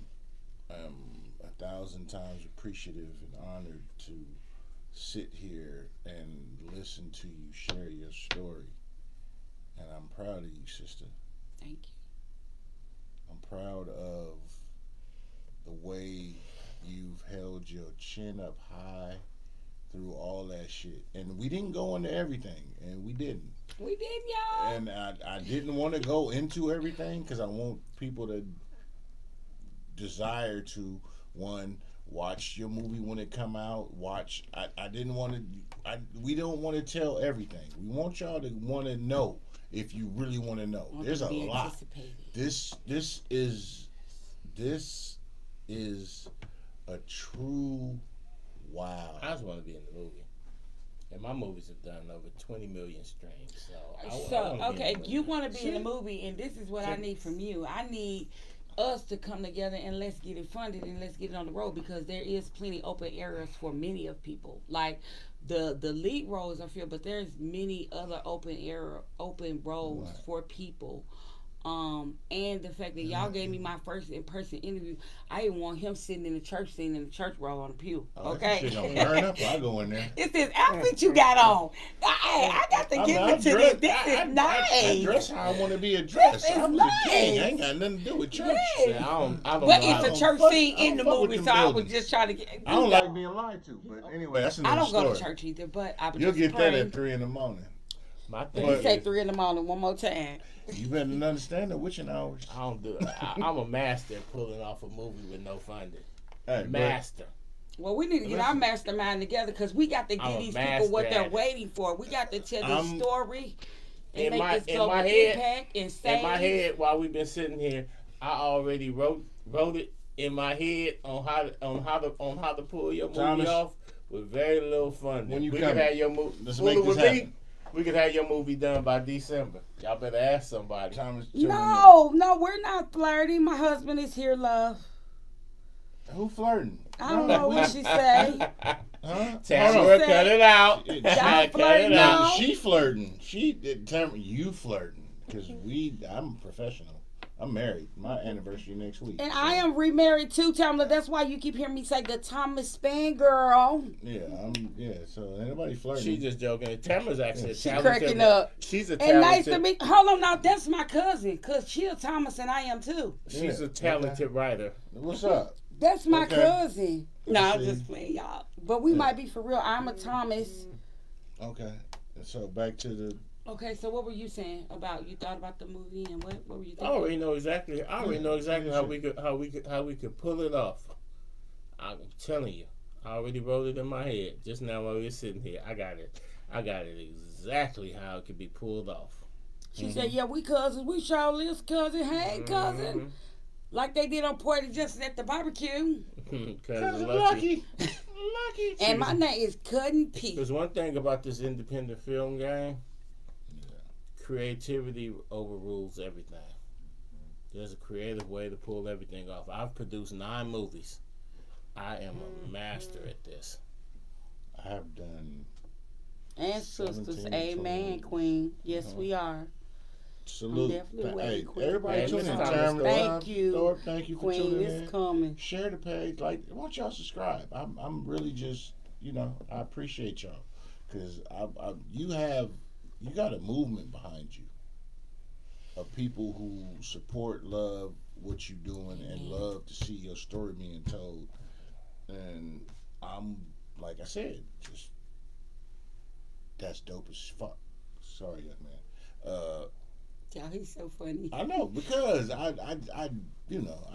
1,000 times appreciative and honored to sit here and listen to you share your story. And I'm proud of you, sister. Thank you. I'm proud of the way you've held your chin up high through all that shit. And we didn't go into everything, and we didn't. We did, y'all. And I didn't want to go into everything because I want people to desire to, one, watch your movie when it come out. I didn't want to. We don't want to tell everything. We want y'all to want to know if you really want to know. There's a lot. This is a true wow. I just want to be in the movie. And my movies have done over 20 million streams. You want to be in the movie, and this is what I need from you. I need us to come together and let's get it funded and let's get it on the road, because there is plenty open areas for many of people. Like the lead roles are filled, but there's many other open roles for people. And the fact that y'all gave me my first in-person interview, I didn't want him sitting in the church row on the pew. Okay. Shit don't burn up. I go in there. It's this outfit you got on. I got to give it to this. This is nice. I dress how I want to be addressed. I'm the king. I ain't got nothing to do with church. Yes. I don't but it's a church scene in the movie, so I was just trying to get. I don't like being lied to, but anyway, that's another story. I don't go to church either, but I was You'll just get praying. that at 3 in the morning. My thing You say 3 in the morning one more time. You better understand the witching hours. I don't do it. I'm a master at pulling off a movie with no funding. Hey, master. Well, we need to get our mastermind together, because we got to give these people what they're waiting for. We got to tell this story and make this global impact and save. In my head, while we've been sitting here, I already wrote it in my head on how to pull your movie off with very little funding. When you we could have your movie. We could have your movie done by December. Y'all better ask somebody. No, we're not flirting. My husband is here, love. Who flirting? I don't know what she say. Tamara, cut it out. Cut it out. She flirting. You flirting. Because I'm professional. I'm married. My anniversary next week. And I am remarried too, Tamara. That's why you keep hearing me say the Thomas Spann girl. Yeah, so ain't nobody flirting. She's just joking. Tamara's actually She's cracking up. She's a and talented. Nice to meet. Hold on now, that's my cousin, because she's Thomas and I am too. She's a talented writer. What's up? That's my cousin. No, I'm just playing, y'all. But we might be for real. I'm a Thomas. Okay. So back to the. Okay, so what were you saying about? You thought about the movie and what were you thinking? I already know exactly how we could pull it off. I'm telling you, I already wrote it in my head just now while we were sitting here. I got it exactly how it could be pulled off. She said, "Yeah, we cousins. We Charlotte's cousin. Hey, cousin." Like they did on Porter Justin at the barbecue. Cousin Lucky. And my name is Cutting P. There's one thing about this independent film game. Creativity overrules everything. There's a creative way to pull everything off. I've produced 9 movies. I am a master at this. I have done. And sisters, amen, Queen. Yes, we are. Salute. Hey, everybody tune in. Thank you. Thank you for Queen, tuning it's in. coming. Share the page. Why don't y'all subscribe? I'm really just, I appreciate y'all, because you got a movement behind you of people who support, love what you're doing, and love to see your story being told. And I'm, like I said, just that's dope as fuck. Sorry, young man. Y'all, he's so funny. I know, because I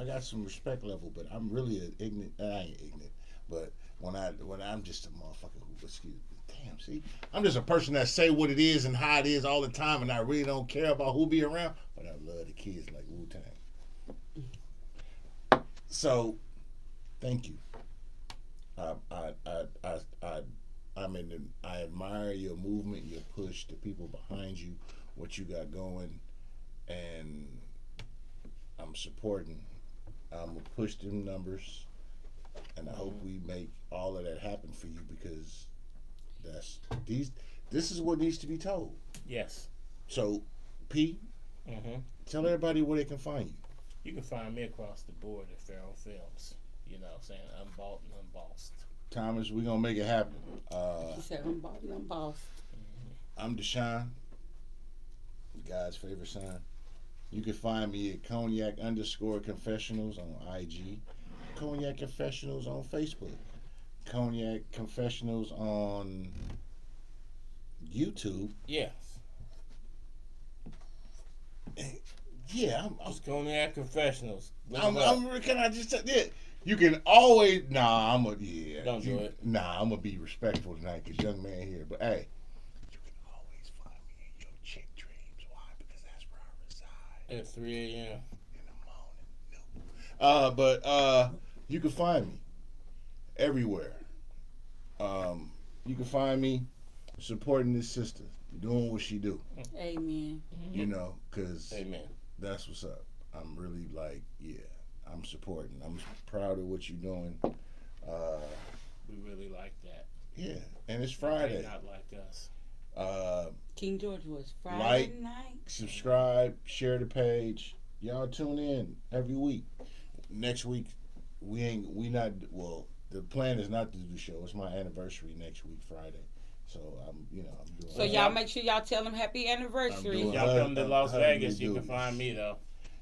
got some respect level, but I'm really I ain't ignorant. But when I'm just a motherfucker who, excuse me, damn, see, I'm just a person that say what it is and how it is all the time, and I really don't care about who be around, but I love the kids like Wu-Tang. So, thank you. I admire your movement, your push, the people behind you, what you got going, and I'm supporting. I'm gonna push them numbers, and I hope we make all of that happen for you, because this is what needs to be told. Yes. So, P, tell everybody where they can find you. You can find me across the board at Pharaoh Films. You know what I'm saying? Unbought and unbossed. Thomas, we're gonna make it happen. He said unbought and unbossed. I'm Deshaun, God's favorite son. You can find me at Cognac_Confessionals on IG, Cognac Confessionals on Facebook, Cognac Confessionals on YouTube. Yes. Yeah, It's Cognac Confessionals. Can I just say that? You can always Don't do it. I'm gonna be respectful tonight because young man here. But hey, you can always find me in your chick dreams. Why? Because that's where I reside. At 3 a.m. in the morning. But you can find me everywhere. You can find me supporting this sister, doing what she do. Amen. You know, because Amen. That's what's up. I'm really like, I'm supporting. I'm proud of what you're doing. We really like that. Yeah, and it's Friday. Not like us. King George was Friday Like, night. subscribe, share the page. Y'all tune in every week. Next week, the plan is not to do the show. It's my anniversary next week, Friday. So I'm doing. So y'all make sure y'all tell them happy anniversary. doing- Y'all come to Las Vegas, you do can this. find me though.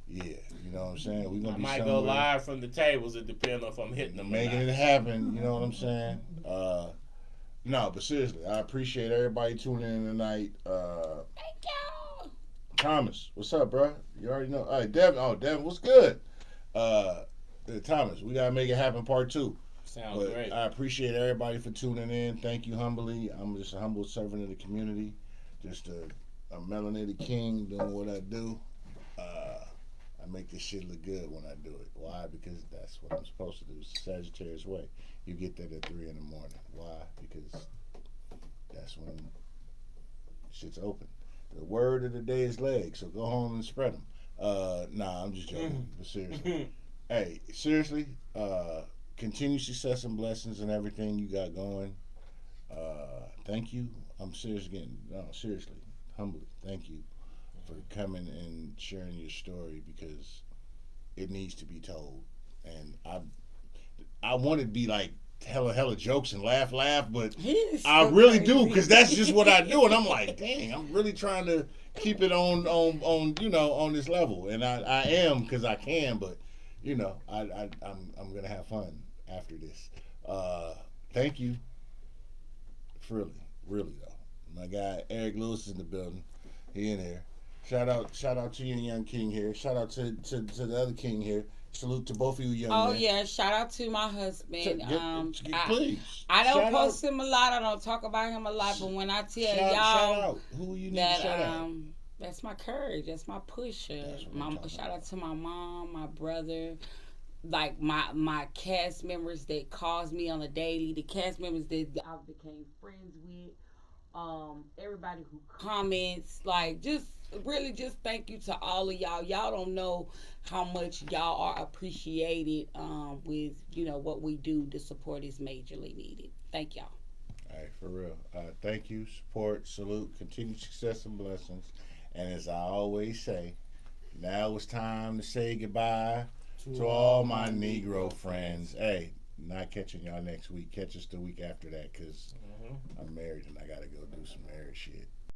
Yeah, you know what I'm saying? We're gonna I be might somewhere go live from the tables. It depends on if I'm hitting them or making not. it happen. You know what I'm saying? No, but seriously, I appreciate everybody tuning in tonight. Thank y'all. Thomas, what's up, bro? You already know. All right, Devin, what's good? Thomas, we gotta make it happen, part 2. Sounds great. I appreciate everybody for tuning in. Thank you humbly. I'm just a humble servant of the community, just a melanated king doing what I do. I make this shit look good when I do it. Why? Because that's what I'm supposed to do. It's the Sagittarius way. You get that at 3 in the morning. Why? Because that's when shit's open. The word of the day is legs, so go home and spread them. I'm just joking. But seriously. Hey, seriously, continued success and blessings and everything you got going. Thank you. I'm serious again. No, seriously, humbly, thank you for coming and sharing your story, because it needs to be told. And I want to be like hella jokes and laugh, but I really do, because that's just what I do. And I'm like, dang, I'm really trying to keep it on this level, and I am, because I can, but I'm gonna have fun after this. Thank you. Really though. My guy Eric Lewis is in the building. He in here. Shout out to you, young king here. Shout out to the other king here. Salute to both of you, young men. Yeah, shout out to my husband. Please. I don't Shout post out. him a lot. I don't talk about him a lot. But when I tell Shout y'all out. Who you need that to shout out? that's my courage. That's my pusher. That's what I'm talking Shout out to my mom, my brother, like my cast members that calls me on a daily. The cast members that I became friends with. Everybody who comments, like, just thank you to all of y'all. Y'all don't know how much y'all are appreciated with what we do. The support is majorly needed. Thank y'all. All right, for real. Thank you, support, salute, continued success and blessings. And as I always say, now it's time to say goodbye to all my Negro friends. Hey, not catching y'all next week. Catch us the week after that, because I'm married and I got to go do some married shit.